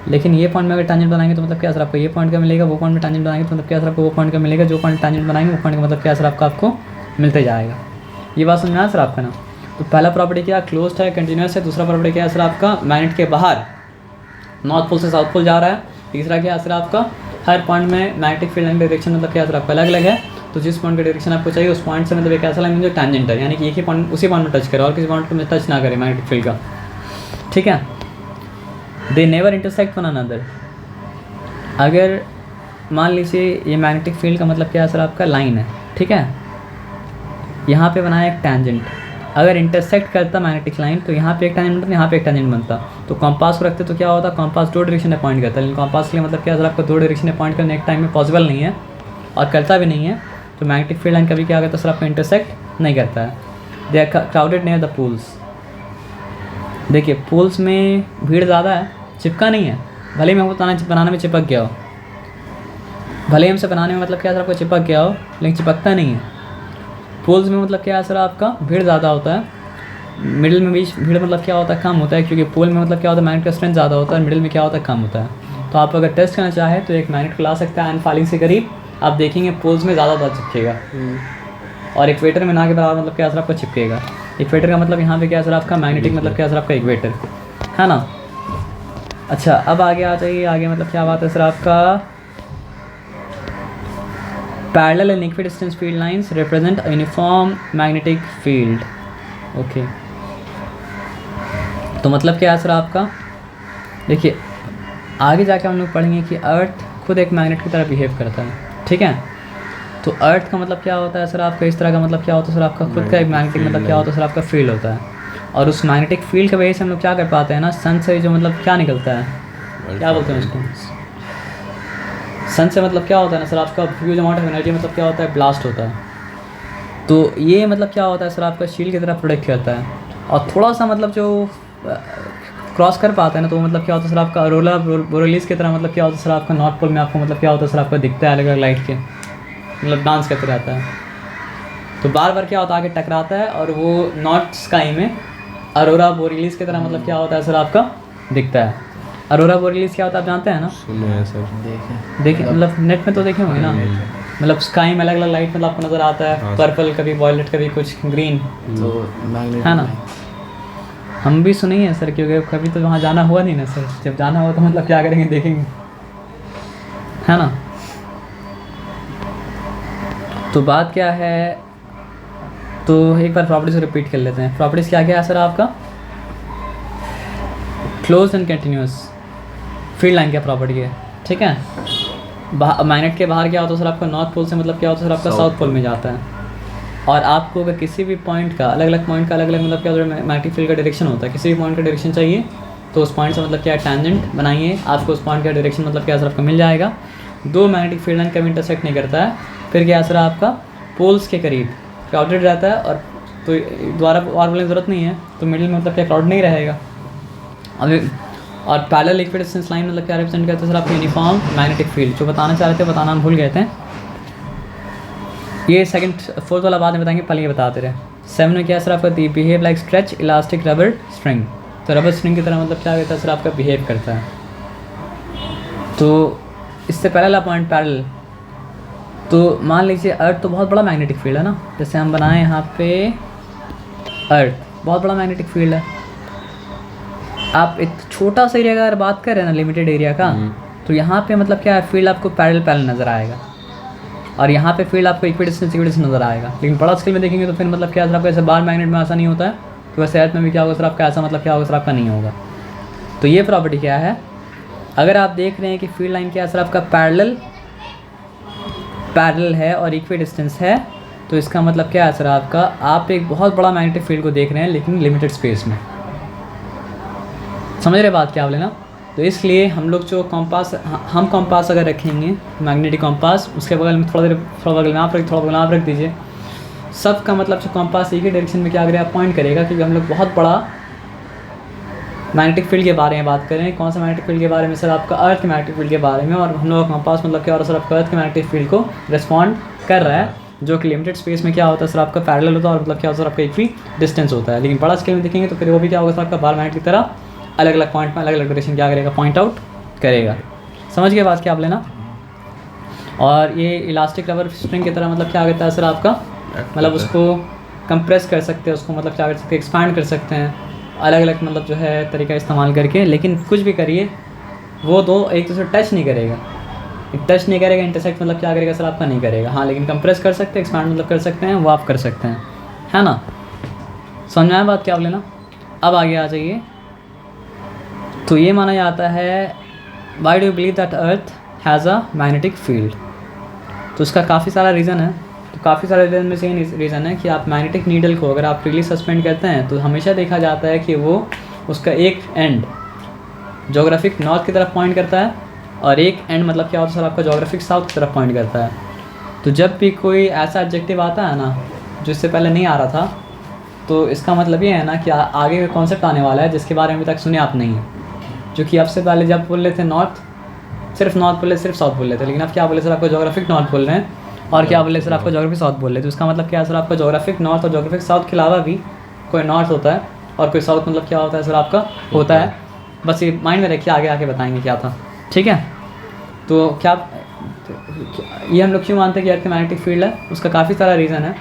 लेकिन ये पॉइंट में अगर टेंजेंट बनाएंगे तो मतलब क्या सर आपको ये पॉइंट का मिलेगा, वो पॉइंट में टेंजेंट बनाएंगे तो मतलब क्या सर आपको वो पॉइंट का मिलेगा, जो पॉइंट टेंजेंट बनाएंगे वो पॉइंट का मतलब क्या सर आपको मिलते जाएगा। ये बात समझ में आया सर आपका ना। तो पहला प्रॉपर्टी क्या, क्लोज्ड है, कंटिन्यूस है। दूसरा प्रॉपर्टी क्या है सर आपका, मैग्नेट के बाहर नॉर्थ पोल से साउथ पोल जा रहा है। तीसरा क्या है सर आपका, हर पॉइंट में मैग्नेटिक फील्ड लाइन डायरेक्शन मतलब क्या सर आपका अलग अलग है, तो जिस पॉइंट का डायरेक्शन आपको चाहिए उस पॉइंट से मतलब एक ऐसा लाइन जो टेंजेंट है, यानी कि एक ही पॉइंट उसी पॉइंट में टच करे और किसी पॉइंट में टच ना करे मैग्नेटिक फील्ड का, ठीक है। They never intersect one another. अगर मान लीजिए ये मैग्नेटिक फील्ड का मतलब क्या है सर आपका लाइन है, ठीक है, यहाँ पे बनाया एक टेंजेंट, अगर इंटरसेक्ट करता मैग्नेटिक लाइन तो यहाँ पे एक टेंजेंट बनता, यहाँ पे एक टेंजेंट बनता, तो कॉम्पास को रखते तो क्या होता, कॉम्पास 2 डायरेक्शन में पॉइंट करता है, लेकिन कॉम्पास के लिए मतलब क्या सर आपका 2 डायरेक्शन में पॉइंट करने एक टाइम में पॉसिबल नहीं है और करता भी नहीं है, तो मैग्नेटिक फील्ड लाइन कभी क्या करता सर आपको इंटरसेक्ट नहीं करता है। They are crowded near the poles. देखिए पोल्स में भीड़ ज़्यादा है, चिपका नहीं है, भले ही हमको बनाने में चिपक गया हो, भले ही हमसे बनाने में मतलब क्या सर आपको चिपक गया हो, लेकिन चिपकता नहीं है। पोल्स में मतलब क्या है सर आपका भीड़ ज़्यादा होता है, मिडिल में बीच भीड़ मतलब क्या होता है कम होता है, क्योंकि पोल में मतलब क्या होता है मैग्नेट का स्ट्रेंथ ज़्यादा होता है, मिडिल में क्या होता है कम होता है। तो आप अगर टेस्ट करना चाहें तो एक मैग्नेट को ला सकता है एंड फालिंग से करीब, आप देखेंगे पोल्स में ज़्यादा चिपकेगा और इक्वेटर में ना के बराबर मतलब क्या सर आपका चिपकेगा। इक्वेटर का मतलब यहाँ पे क्या सर आपका मैग्नेटिक मतलब क्या सर आपका इक्वेटर है ना। अच्छा अब आगे आ जाइए, आगे मतलब क्या बात है सर आपका, parallel and equidistant field lines represent a uniform magnetic field। Okay तो मतलब क्या है सर आपका, देखिए आगे जाके हम लोग पढ़ेंगे कि अर्थ खुद एक मैग्नेट की तरह बिहेव करता है, ठीक है। तो अर्थ का मतलब क्या होता है सर आपका, इस तरह का मतलब क्या होता है सर आपका खुद का एक मैग्नेटिक मतलब क्या होता है सर आपका फील्ड होता है, और उस मैग्नेटिक फील्ड की वजह से हम लोग क्या कर पाते हैं ना, सन से जो मतलब क्या निकलता है, क्या बोलते हैं उसको, सन से मतलब क्या होता है ना सर आपका ह्यूज अमाउंट ऑफ एनर्जी मतलब क्या होता है ब्लास्ट होता है, तो ये मतलब क्या होता है सर आपका शील्ड की तरह प्रोटेक्ट करता है। और थोड़ा सा मतलब जो क्रॉस कर पाता है ना, तो मतलब क्या होता है सर आपका अरोरा बोरेलिस की तरह मतलब क्या होता है सर आपका नॉर्थ पोल में आपको मतलब क्या होता है सर आपका दिखता है अलग अलग लाइट के, मतलब डांस करते रहता है, तो बार बार क्या होता है आगे टकराता है और वो नॉर्थ स्काई में अरोरा बोरेलिस की तरह मतलब क्या होता है सर आपका दिखता है। अरोरा बोरेलिस क्या होता है आप जानते हैं ना, सुने हैं सर, देखें मतलब नेट में तो देखे होंगे ना, मतलब स्काई में अलग अलग लाइट मतलब आपको नज़र आता है, पर्पल कभी वॉयलेट कभी कुछ ग्रीन, तो मैग्नेट है ना। हम भी सुने हैं सर, क्योंकि कभी तो वहाँ जाना हुआ नहीं ना सर, जब जाना हुआ तो मतलब क्या करेंगे देखेंगे, है ना। तो बात क्या है, तो एक बार प्रॉपर्टीज को रिपीट कर लेते हैं। प्रॉपर्टीज क्या क्या है सर आपका, close and continuous field line क्या प्रॉपर्टी है, ठीक है। मैग्नेट के बाहर क्या होता है सर आपका नॉर्थ पोल से मतलब क्या होता है सर आपका साउथ पोल में जाता है, और आपको अगर किसी भी पॉइंट का अलग अलग पॉइंट का अलग अलग मतलब क्या मैग्नेटिक फील्ड का डायरेक्शन होता है, किसी भी पॉइंट का डायरेक्शन चाहिए तो उस पॉइंट से मतलब क्या टैंजेंट बनाइए, आपको उस पॉइंट का डायरेक्शन मतलब क्या आपका मिल जाएगा। दो मैग्नेटिक फील्ड लाइन कभी इंटरसेक्ट नहीं करता है, फिर क्या असर आपका पोल्स के करीब क्राउडेड रहता है, और तो द्वारा और बोलने की ज़रूरत नहीं है, तो मिडिल में मतलब क्या क्राउड नहीं रहेगा। अब और पैरेलल इक्विडिस्टेंस लाइन मतलब क्या रिप्रेजेंट करते हैं सर आपकी यूनिफॉर्म मैग्नेटिक फील्ड। जो बताना चाह रहे थे बताना हम भूल गए थे, ये सेकंड फोर्थ वाला बात में बताएंगे, पहले ये बताते रहे। 7 में क्या है सर आपका behave like stretch elastic rubber string, तो रबर स्ट्रिंग की तरह मतलब क्या कहता है सर आपका बिहेव करता है। तो इससे पहला पॉइंट पैरेलल, तो मान लीजिए अर्थ तो बहुत बड़ा मैग्नेटिक फील्ड है ना, जैसे हम बनाएं यहाँ पे अर्थ बहुत बड़ा मैग्नेटिक फील्ड है। आप एक छोटा सा एरिया का अगर बात करें ना, लिमिटेड एरिया का, तो यहाँ पे मतलब क्या है फील्ड आपको पैरेलल नज़र आएगा, और यहाँ पे फील्ड आपको इक्विडिस्टेंस नज़र आएगा। लेकिन बड़ा स्केल में देखेंगे तो फिर मतलब क्या सर आपका ऐसे बार मैग्नेट में ऐसा नहीं होता है, तो वैसे अर्थ में भी क्या होगा सर आपका ऐसा मतलब क्या होगा सर आपका नहीं होगा। तो ये प्रॉपर्टी क्या है, अगर आप देख रहे हैं कि फील्ड लाइन क्या सर आपका पैरेलल है और इक्विडिस्टेंस है, तो इसका मतलब क्या है सर आपका, आप एक बहुत बड़ा मैग्नेटिक फील्ड को देख रहे हैं लेकिन लिमिटेड स्पेस में। समझ रहे बात क्या बोले ना। तो इसलिए हम लोग जो कॉम्पास, हम कॉम्पास अगर रखेंगे मैग्नेटिक कॉम्पास, उसके बगल में थोड़ा बगल में आप रख दीजिए, सब का मतलब जो कॉम्पास एक ही डायरेक्शन में क्या करेगा, पॉइंट करेगा। क्योंकि हम लोग बहुत बड़ा मैग्नेटिक फील्ड के बारे में बात कर रहे हैं। कौन सा मैग्नेटिक फील्ड के बारे में सर आपका अर्थ के मैग्नेटिक फील्ड के बारे में, और हम लोग का कॉम्पास मतलब क्या हो रहा है सर आपका अर्थ के मैग्नेटिक फील्ड को रिस्पॉन्ड कर रहा है, जो कि लिमिटेड स्पेस में क्या होता है सर आपका पैरेलल होता है, और मतलब क्या होता है सर आपका इक्वी डिस्टेंस होता है। लेकिन बड़ा स्केल में देखेंगे तो फिर वो भी क्या होगा सर आपका बार मैग्नेट की तरह अलग अलग पॉइंट में अलग अलग डायरेक्शन क्या करेगा, पॉइंट आउट करेगा। समझ के बात क्या आप लेना। और ये इलास्टिक रबर स्ट्रिंग की तरह मतलब क्या करता है सर आपका, मतलब उसको कंप्रेस कर सकते हैं, उसको मतलब क्या कर सकते हैं, एक्सपैंड कर सकते हैं अलग अलग मतलब जो है तरीका इस्तेमाल करके। लेकिन कुछ भी करिए वो दो एक दूसरे टच नहीं करेगा, इंटरसेक्ट मतलब क्या करेगा सर आपका नहीं करेगा। हाँ लेकिन कंप्रेस कर सकते हैं, एक्सपैंड मतलब कर सकते हैं, वो आप कर सकते हैं, है ना। समझ में आया बात क्या आप लेना। अब आगे आ जाइए। तो ये माना जाता है, why do you believe that earth has a magnetic field. तो उसका काफ़ी सारा रीज़न है। तो काफ़ी सारे रीज़न में से ये रीज़न है कि आप मैग्नेटिक नीडल को अगर आप फ्रीली सस्पेंड करते हैं तो हमेशा देखा जाता है कि वो उसका एक एंड जोग्राफिक नॉर्थ की तरफ पॉइंट करता है, और एक एंड मतलब क्या होता है सर आपका जोग्राफिक साउथ की तरफ पॉइंट करता है। तो जब भी कोई ऐसा एडजेक्टिव आता है ना जो इससे पहले नहीं आ रहा था, तो इसका मतलब ये है ना कि आगे का कॉन्सेप्ट आने वाला है जिसके बारे में अभी तक सुने आप नहीं है। जो कि आपसे पहले जब बोल रहे थे नॉर्थ, सिर्फ नॉर्थ बोल रहे, सिर्फ साउथ बोल रहे थे, लेकिन आप क्या बोले सर आपको जोग्राफिक नॉर्थ बोल रहे हैं, और क्या बोले सर आपको जोग्राफिक साउथ बोल रहे हैं। तो इसका मतलब क्या है सर आपका जोग्राफिक नॉर्थ और जोग्राफिक साउथ के अलावा भी कोई नॉर्थ होता है और कोई साउथ मतलब क्या होता है सर आपका होता है। बस ये माइंड में रखिए, आगे आके बताएंगे क्या था, ठीक है। तो क्या ये हम लोग क्यों मानते हैं कि अर्थ का मैग्नेटिक फील्ड है, उसका काफ़ी सारा रीज़न है।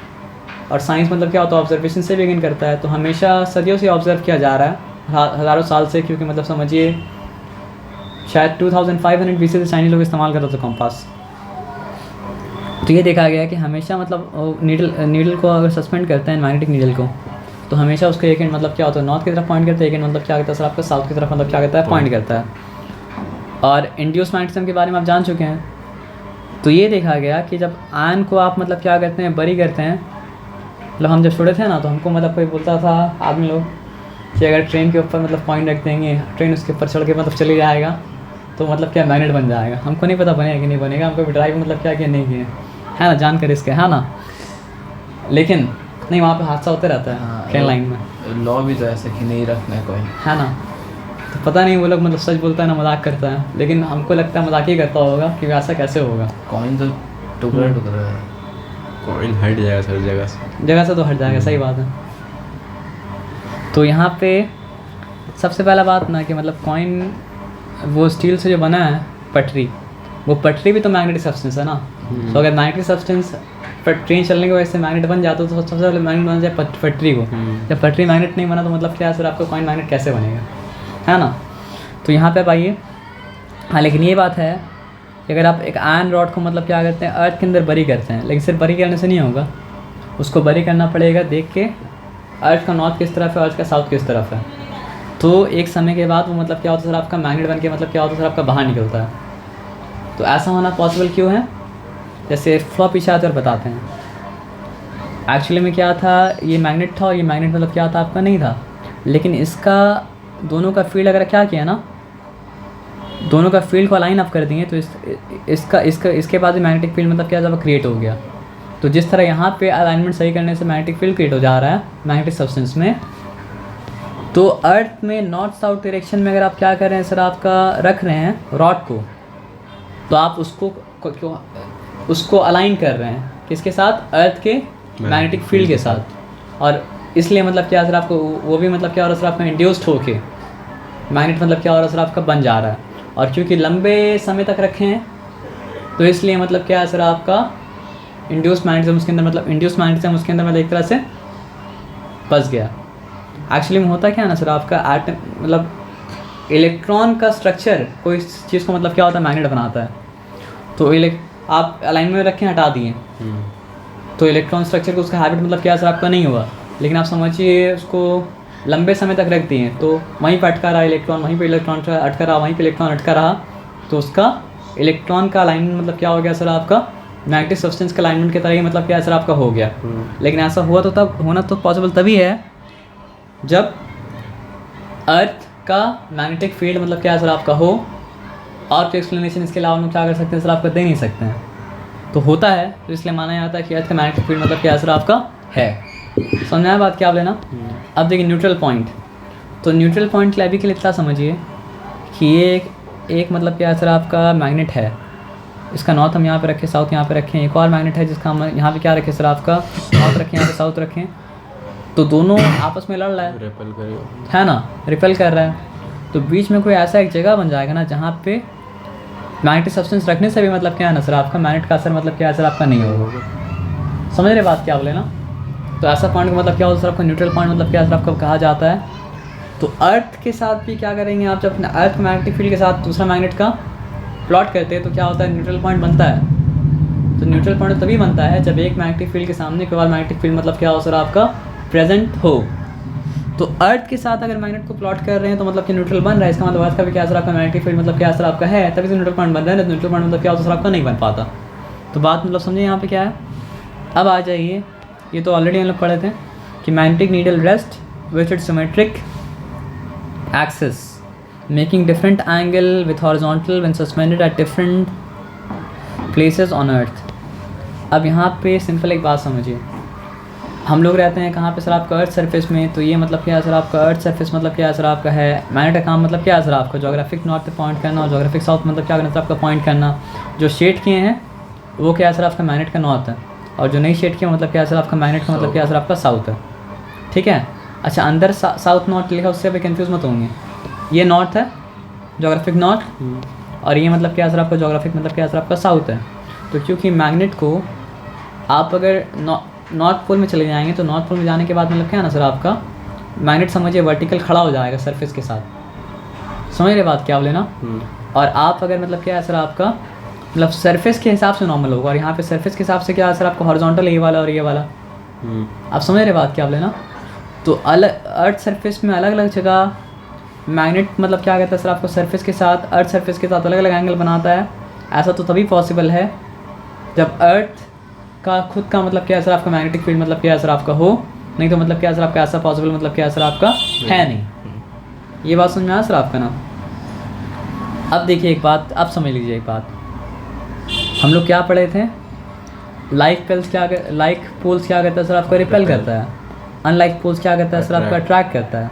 और साइंस मतलब क्या होता है, ऑब्जर्वेशन से बिगिन करता है। तो हमेशा सदियों से ऑब्जर्व किया जा रहा है, हज़ारों साल से, क्योंकि मतलब समझिए शायद 2500 BC से चाइनीज लोग इस्तेमाल करते थे कॉम्पास। तो ये देखा गया कि हमेशा मतलब नीडल को अगर सस्पेंड करते हैं मैग्नेटिक नीडल को, तो हमेशा उसका एक एंड मतलब क्या होता है नॉर्थ की तरफ पॉइंट करता है, एक एंड मतलब क्या करता है सर आपका साउथ की तरफ मतलब क्या करता है पॉइंट करता है। और इंड्यूस मैग्नेटिज्म के बारे में आप जान चुके हैं। तो ये देखा गया कि जब आयन को आप मतलब क्या करते हैं, बरी करते हैं, मतलब हम जब छोटे थे ना तो हमको मतलब कोई बोलता था आदमी लोग कि अगर ट्रेन के ऊपर मतलब पॉइंट रख देंगे, ट्रेन उसके ऊपर चढ़ के मतलब चली जाएगा तो मतलब क्या मैग्नेट बन जाएगा। हमको नहीं पता बनेगा कि नहीं बनेगा, हमको भी ड्राइव मतलब क्या किया नहीं किया है ना, जानकर इसके, है ना। लेकिन नहीं, वहाँ पे हादसा होते रहता है ट्रेन लाइन में। लॉ भी तो ऐसा कि नहीं रखना है कोई, है ना। तो पता नहीं वो लोग मतलब सच बोलता है ना मजाक करता है, लेकिन हमको लगता है मजाक ही करता होगा कि ऐसा कैसे होगा। कॉइन तो टुकड़ा टुकड़ा है, कॉइन हट जाएगा सर जगह से तो हट जाएगा, सही बात है। तो यहाँ पे सबसे पहला बात ना कि मतलब कॉइन वो स्टील से जो बना है पटरी, वो पटरी भी तो मैग्नेटिक सब्सटेंस है ना। तो अगर मैग्नेटिक सब्सटेंस ट्रेन चलने की वजह से मैग्नेट बन जाता तो सबसे पहले मैग्नेट बन जाए पटरी को। जब पटरी मैग्नेट नहीं बना तो मतलब क्या है सर आपका कॉइन मैग्नेट कैसे बनेगा, है ना। तो यहाँ पे पाइए, हाँ लेकिन ये बात है कि अगर आप एक आयरन रॉड को मतलब क्या करते हैं अर्थ के अंदर बरी करते हैं, लेकिन सिर्फ बरी करने से नहीं होगा, उसको बरी करना पड़ेगा देख के अर्थ का नॉर्थ किस तरफ है, अर्थ का साउथ किस तरफ है। तो एक समय के बाद वो मतलब क्या होता है सर आपका मैग्नेट बन के मतलब क्या होता है सर आपका बाहर निकलता है। तो ऐसा होना पॉसिबल क्यों है, जैसे फ्लॉ पीछे आते और बताते हैं। एक्चुअली में क्या था, ये मैग्नेट था और ये मैग्नेट मतलब क्या था आपका नहीं था, लेकिन इसका दोनों का फील्ड अगर क्या किया ना, दोनों का फील्ड को अलाइन अप कर दिए तो इसके बाद मैग्नेटिक फील्ड मतलब क्या जब क्रिएट हो गया। तो जिस तरह यहाँ पे अलाइनमेंट सही करने से मैग्नेटिक फील्ड क्रिएट हो जा रहा है मैग्नेटिक सब्सटेंस में, तो अर्थ में नॉर्थ साउथ डायरेक्शन में अगर आप क्या कर रहे हैं सर, आपका रख रहे हैं रॉड को, तो आप उसको अलाइन कर रहे हैं किसके साथ, अर्थ के मैग्नेटिक फील्ड के साथ। और इसलिए मतलब क्या सर आपको वो भी मतलब क्या हो रहा है सर आपका इंड्यूस्ड होके मैग्नेट मतलब क्या हो रहा है सर आपका बन जा रहा है। और क्योंकि लंबे समय तक रखे हैं तो इसलिए मतलब क्या है सर आपका इंड्यूस्ड मैग्नेटिज्म उसके अंदर उसके अंदर मतलब एक तरह से फंस गया। एक्चुअली में होता क्या है ना सर, आपका एटम मतलब इलेक्ट्रॉन का स्ट्रक्चर कोई चीज़ को मतलब क्या होता है मैग्नेट बनाता है। तो आप अलाइन में रखें, हटा दिए तो इलेक्ट्रॉन स्ट्रक्चर को उसका हैबिट मतलब क्या सर आपका नहीं हुआ, लेकिन आप समझिए उसको लंबे समय तक रख दिए तो वहीं पर अटका रहा इलेक्ट्रॉन, वहीं पर इलेक्ट्रॉन अटका रहा, वहीं पर इलेक्ट्रॉन अटका रहा, तो उसका इलेक्ट्रॉन का अलाइनमेंट मतलब क्या हो गया सर आपका मैग्नेटिक सब्सटेंस का अलाइनमेंट की तरह ही मतलब क्या सर आपका हो गया। लेकिन ऐसा हुआ तो तब होना तो पॉसिबल तभी है जब अर्थ का मैग्नेटिक फील्ड मतलब क्या सर आपका हो। और तो एक्सप्लेनेशन इसके अलावा हम क्या कर सकते हैं सर आपका दे नहीं सकते हैं, तो होता है तो इसलिए माना जाता है कि अर्थ का मैग्नेटिक फील्ड मतलब क्या सर आपका है। समझ में आया बात क्या आप लेना। अब देखिए न्यूट्रल पॉइंट, तो न्यूट्रल पॉइंट के लिए इतना समझिए कि ये एक मतलब क्या सर आपका मैग्नेट है, इसका नॉर्थ हम यहाँ पे रखें, साउथ यहाँ पे रखें। एक और मैग्नेट है जिसका हम यहाँ पे क्या रखें सर आपका नॉर्थ रखें, यहाँ पे साउथ रखें, तो दोनों आपस में लड़ रहा है, रिपेल है ना, रिपेल कर रहा है। तो बीच में कोई ऐसा एक जगह बन जाएगा ना जहाँ पे मैग्नेटिक सब्सटेंस रखने से भी मतलब क्या है ना सर आपका मैग्नेट का असर मतलब क्या है सर आपका नहीं होगा। समझ रहे बात क्या बोले ना। तो ऐसा पॉइंट का मतलब क्या होता है सर आपका न्यूट्रल पॉइंट मतलब क्या सर आपका कहा जाता है। तो अर्थ के साथ भी क्या करेंगे आप, जब अपने अर्थ मैग्नेटिक फील्ड के साथ दूसरा मैग्नेट का प्लॉट करते हैं तो क्या होता है न्यूट्रल पॉइंट बनता है। तो न्यूट्रल पॉइंट तभी बनता है जब एक मैग्नेटिक फील्ड के सामने कोई और मैग्नेटिक फील्ड मतलब क्या हो सर आपका प्रेजेंट हो। तो अर्थ के साथ अगर मैग्नेट को प्लॉट कर रहे हैं तो मतलब कि न्यूट्रल बन रहा है, इसका मतलब अर्थ का भी क्या असर आपका मैग्नेटिक फील्ड मतलब क्या असर आपका है, तभी से न्यूट्रल पॉइंट बन रहा है। न्यूट्रल पॉइंट मतलब क्या होता है सर आपका नहीं बन पाता। तो बात मतलब समझिए यहाँ पे क्या है। अब आ जाइए, ये तो ऑलरेडी हम लोग पढ़े थे कि magnetic needle rest with its symmetric axis making different angle with horizontal when suspended at different places on earth. अब यहाँ पे सिंपल एक बात समझिए, हम लोग रहते हैं कहाँ पे सर आपका अर्थ सरफेस में, तो ये मतलब क्या है सर आपका अर्थ सरफेस मतलब क्या है सर आपका है मैग्नेट का काम मतलब क्या है सर आपका जोग्राफिक नॉर्थ पे पॉइंट करना और जोग्राफिक साउथ मतलब क्या करना सर आपका पॉइंट करना। जो शेड किए हैं वो क्या है सर आपका मैग्नेट का नॉर्थ है, और जो नहीं शेड किया मतलब क्या है सर आपका मैग्नेट का मतलब क्या है सर आपका साउथ है। ठीक है, अच्छा अंदर साउथ नॉर्थ लिखा उससे भी कन्फ्यूज़ मत होंगे। ये नॉर्थ है जोग्राफिक नॉर्थ, और ये मतलब क्या है सर आपका जोग्राफिक मतलब क्या है सर आपका साउथ है। तो क्योंकि मैग्नेट को आप अगर नॉर्थ पोल में चले जाएंगे तो नॉर्थ पोल में जाने के बाद मतलब क्या है ना सर आपका मैग्नेट समझिए वर्टिकल खड़ा हो जाएगा सरफेस के साथ। समझ रहे बात क्या आप लेना। और आप अगर मतलब क्या है सर आपका मतलब सरफेस के हिसाब से नॉर्मल होगा, और यहाँ पे सरफेस के हिसाब से क्या है सर आपका हॉरिजॉन्टल ये वाला और ये वाला। आप समझ रहे बात क्या आप लेना। तो अलग अर्थ सरफेस में अलग अलग जगह मैग्नेट मतलब क्या कहता है सर आपको सरफेस के साथ अर्थ सरफेस के साथ अलग अलग एंगल बनाता है। ऐसा तो तभी पॉसिबल है जब अर्थ का खुद का मतलब क्या है सर आपका मैग्नेटिक फील्ड मतलब क्या है सर आपका हो, नहीं तो मतलब क्या है सर आपका ऐसा पॉसिबल मतलब क्या है सर आपका है नहीं। ये बात समझ में आया सर आपका ना। अब देखिए एक बात, अब समझ लीजिए एक बात, हम लोग क्या पढ़े थे, लाइक पोल्स क्या करता है सर आपका रिपेल करता है, अनलाइक पोल्स क्या करता है सर आपका अट्रैक्ट करता है।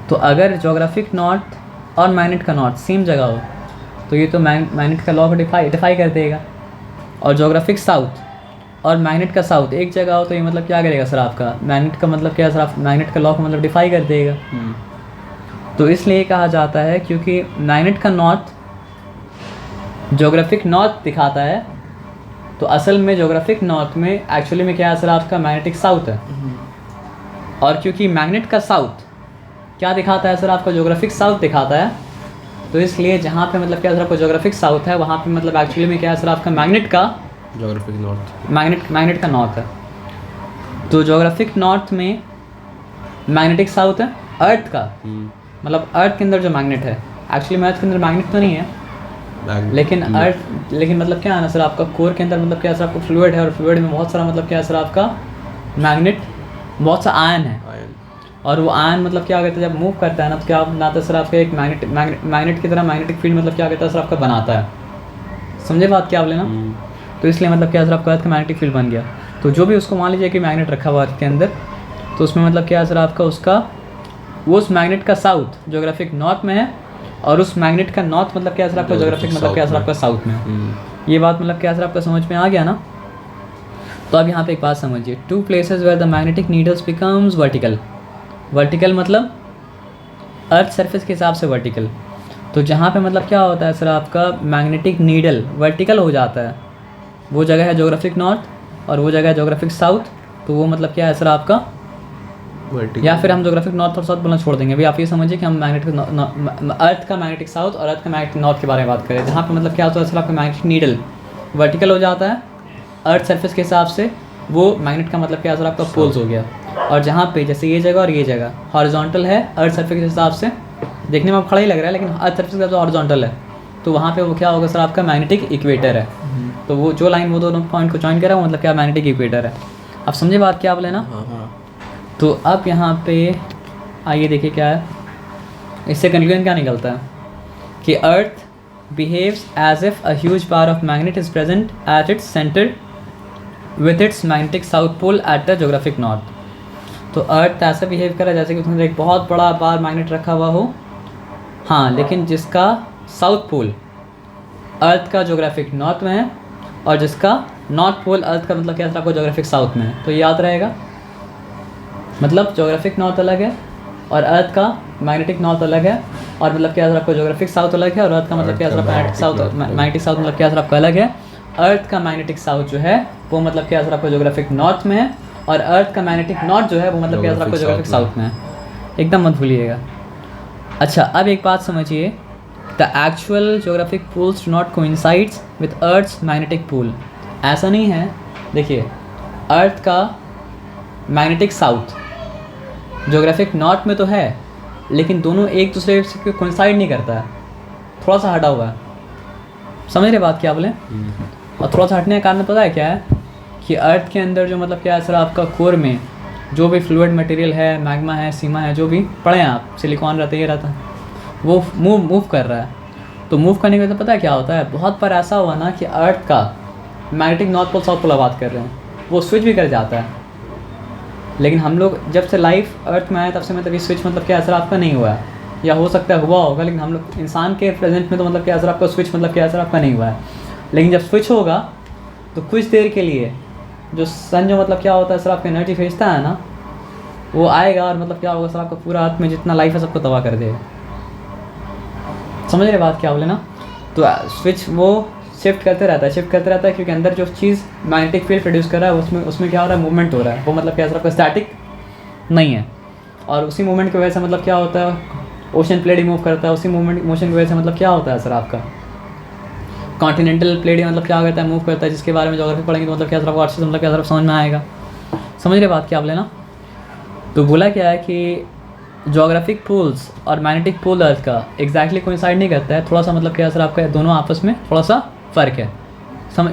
तो अगर जोग्राफिक नॉर्थ और मैग्नेट का नॉर्थ सेम जगह हो तो ये तो मैग्नेट का लॉ को डिफाई कर देगा, और जोग्राफिक साउथ और मैग्नेट का साउथ एक जगह हो तो ये मतलब क्या करेगा सर आपका मैग्नेट का मतलब क्या सर आप मैग्नेट का लॉ को मतलब डिफाई कर देगा। तो इसलिए कहा जाता है क्योंकि मैग्नेट का नॉर्थ जोग्राफिक नॉर्थ दिखाता है, तो असल में जोग्राफिक नॉर्थ में एक्चुअली में क्या है सर आपका मैग्नेटिक साउथ है। और क्योंकि मैग्नेट का साउथ क्या दिखाता है सर आपका जोग्राफिक साउथ दिखाता है, तो इसलिए जहाँ पे मतलब क्या सर आपका जोग्राफिक साउथ है वहाँ पे मतलब एक्चुअली में क्या है सर आपका मैग्नेट का जोग्राफिक नॉर्थ मैग्नेट का नॉर्थ है। तो जोग्राफिक नॉर्थ में मैग्नेटिक साउथ है अर्थ का, मतलब अर्थ के अंदर जो मैग्नेट है एक्चुअली में अर्थ के अंदर मैग्नेट तो नहीं है, लेकिन अर्थ लेकिन मतलब क्या है ना सर आपका कोर के अंदर मतलब क्या सर आपका फ्लूइड है, और फ्लूइड में बहुत सारा मतलब क्या है सर आपका मैग्नेट बहुत सा आयन है, आयन। और वो आयन मतलब क्या कहता है, जब मूव करता है ना तो क्या बनाता है सर आपका एक मैग्नेट की तरह मैग्नेटिक फील्ड मतलब क्या कहता है सर आपका बनाता है। समझे बात क्या बोले ना? तो इसलिए मतलब क्या सर आपका अर्थ का मैग्नेटिक फील्ड बन गया। तो जो भी उसको मान लीजिए कि मैग्नेट रखा हुआ अर्थ के अंदर, तो उसमें मतलब क्या सर आपका उसका वो उस मैग्नेट का साउथ ज्योग्राफिक नॉर्थ में है, और उस मैग्नेट का नॉर्थ मतलब क्या सर आपका ज्योग्राफिक मतलब क्या सर आपका साउथ में है। ये बात मतलब क्या सर आपका समझ में आ गया ना? तो अब यहाँ पे एक बात समझिए, 2 places where the magnetic needles becomes vertical. Vertical मतलब अर्थ सरफेस के हिसाब से वर्टिकल। तो जहाँ पे मतलब क्या होता है सर आपका मैग्नेटिक नीडल वर्टिकल हो जाता है, वो जगह है ज्योग्राफिक नॉर्थ और वो जगह है ज्योग्राफिक साउथ। तो वो मतलब क्या है सर आपका, या फिर हम ज्योग्राफिक नॉर्थ और साउथ बोलना छोड़ देंगे। अभी आप ये समझिए कि हम मैग्नेटिक अर्थ का मैग्नेटिक साउथ और अर्थ का मैग्नेटिक नॉर्थ के बारे में बात करें, जहाँ पे मतलब क्या होता है सर आपका मैग्नेटिक नीडल वर्टिकल हो जाता है अर्थ सरफेस के हिसाब से, वो मैग्नेट का मतलब क्या सर आपका पोल्स हो गया। और जहाँ पे जैसे ये जगह और ये जगह हॉरिजॉन्टल है अर्थ सरफेस के हिसाब से, देखने में अब खड़ा ही लग रहा है लेकिन अर्थ सरफेस के हिसाब से हॉरिजॉन्टल है, तो वहाँ पे वो क्या होगा सर आपका मैग्नेटिक इक्वेटर है। तो वो जो लाइन वो दोनों पॉइंट को जॉइन करा वो मतलब क्या मैग्नेटिक इक्वेटर है। अब समझे बात क्या बोले ना? तो अब यहाँ पे आइए देखिए क्या है, इससे कंक्लूजन क्या निकलता है कि अर्थ behaves as if a huge bar of magnet is present at its center with its magnetic south pole at the geographic north। तो अर्थ ऐसा बिहेव कर रहा है जैसे कि उसमें एक बहुत बड़ा बार मैग्नेट रखा हुआ हो, हाँ, लेकिन जिसका साउथ पोल अर्थ का ज्योग्राफिक नॉर्थ में है और जिसका नॉर्थ पोल अर्थ का मतलब क्या है आपको ज्योग्राफिक साउथ में है। तो ये याद रहेगा, मतलब ज्योग्राफिक नॉर्थ अलग है और अर्थ का मैग्नेटिक नॉर्थ अलग है, और मतलब क्या आपको ज्योग्राफिक साउथ अलग है और अर्थ का मतलब क्या मैग्नेटिक साउथ मतलब क्या आपको अलग है। अर्थ का मैग्नेटिक साउथ जो है वो मतलब क्या आपको ज्योग्राफिक नॉर्थ में है, और अर्थ का मैग्नेटिक नॉर्थ जो है वो मतलब क्या आपको ज्योग्राफिक साउथ में है। एकदम मत भूलिएगा। अच्छा, अब एक बात समझिए, the actual geographic poles do not coincides with earth's magnetic pole. ऐसा नहीं है, देखिए अर्थ का मैग्नेटिक साउथ ज्योग्राफिक नॉर्थ में तो है, लेकिन दोनों एक दूसरे से कोइंसाइड नहीं करता है, थोड़ा सा हटा हुआ है। समझ रहे बात क्या बोले? और थोड़ा सा हटने का कारण पता है क्या है कि अर्थ के अंदर जो मतलब क्या है सर आपका कोर में जो भी फ्लूइड मटेरियल है, मैग्मा है, सीमा है, जो भी पढ़े हैं आप, सिलिकॉन रहता है, ये रहता है, वो मूव कर रहा है। तो मूव करने की वजह से पता है क्या होता है, बहुत बार ऐसा हुआ ना कि अर्थ का magnetic north pole south pole बात कर रहे हैं, वो स्विच भी कर जाता है। लेकिन हम लोग जब से लाइफ अर्थ में आए तब से मतलब ये स्विच मतलब क्या असर आपका नहीं हुआ है, या हो सकता है हुआ होगा, लेकिन हम लोग इंसान के प्रेजेंट में तो मतलब क्या असर आपका स्विच मतलब क्या असर आपका नहीं हुआ है। लेकिन जब स्विच होगा तो कुछ देर के लिए जो सन जो मतलब क्या होता है सर आपका एनर्जी भेजता है ना, वो आएगा और मतलब क्या होगा सर आपका पूरा अर्थ में जितना लाइफ है सबको तबाह कर देगा। समझ रहे बात क्या बोले ना? तो स्विच वो शिफ्ट करते रहता है क्योंकि अंदर जो चीज़ मैग्नेटिक फील्ड प्रोड्यूस कर रहा है उसमें क्या हो रहा है, मूवमेंट हो रहा है, वो मतलब क्या सर आपका स्टैटिक नहीं है। और उसी मूवमेंट की वजह से मतलब क्या होता है, ओशन प्लेट ही मूव करता है, उसी मोशन की वजह से मतलब क्या होता है सर आपका कॉन्टिनेंटल प्लेट मतलब क्या करता है, मूव करता है, जिसके बारे में ज्योग्राफी पढ़ेंगे तो मतलब क्या सर आपको अच्छे से मतलब क्या सर समझ में आएगा। समझ रहे बात क्या बोले ना? तो बोला क्या है कि ज्योग्राफिक पोल्स और मैग्नेटिक पोल अर्थ का एग्जैक्टली कोइंसाइड नहीं करता है, थोड़ा सा मतलब क्या सर आपका दोनों आपस में थोड़ा सा फ़र्क है।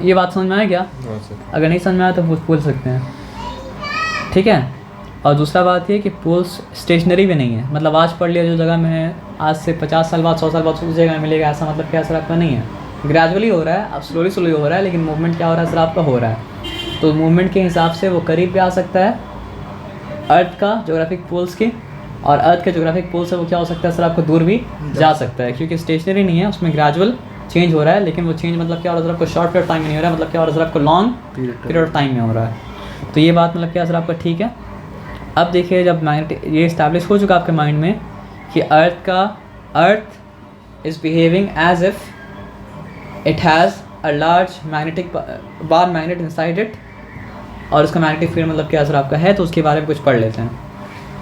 ये बात समझ में आया क्या? अगर नहीं समझ में आया तो पूछ सकते हैं, ठीक है। और दूसरा बात ये कि पोल्स स्टेशनरी भी नहीं है, मतलब आज पढ़ लिया जो जगह में है, आज से 50 साल बाद 100 साल बाद उस जगह में मिलेगा, ऐसा मतलब क्या सर आपका नहीं है। ग्रेजुअली हो रहा है, अब स्लोली हो रहा है, लेकिन मूवमेंट क्या हो रहा है सर आपका हो रहा है। तो मूवमेंट के हिसाब से वो करीब भी आ सकता है अर्थ का ज्योग्राफिक पोल्स के, और अर्थ के ज्योग्राफिक पोल से वो क्या हो सकता है सर आपको दूर भी जा सकता है, क्योंकि स्टेशनरी नहीं है, उसमें ग्रेजुअल चेंज हो रहा है। लेकिन वो चेंज मतलब क्या हो रहा है सर आपको शॉर्ट पीरियड टाइम में नहीं हो रहा है, मतलब क्या हो रहा है सर आपको लॉन्ग पीरियड ऑफ टाइम में हो रहा है। तो ये बात मतलब क्या सर आपका ठीक है। अब देखिए, जब मैग्नेटिक ये इस्टेब्लिश हो चुका आपके माइंड में कि earth is behaving as if it has a large magnetic bar magnet inside it, और उसका मैग्नेटिक फील्ड मतलब क्या सर आपका है, तो उसके बारे में कुछ पढ़ लेते हैं।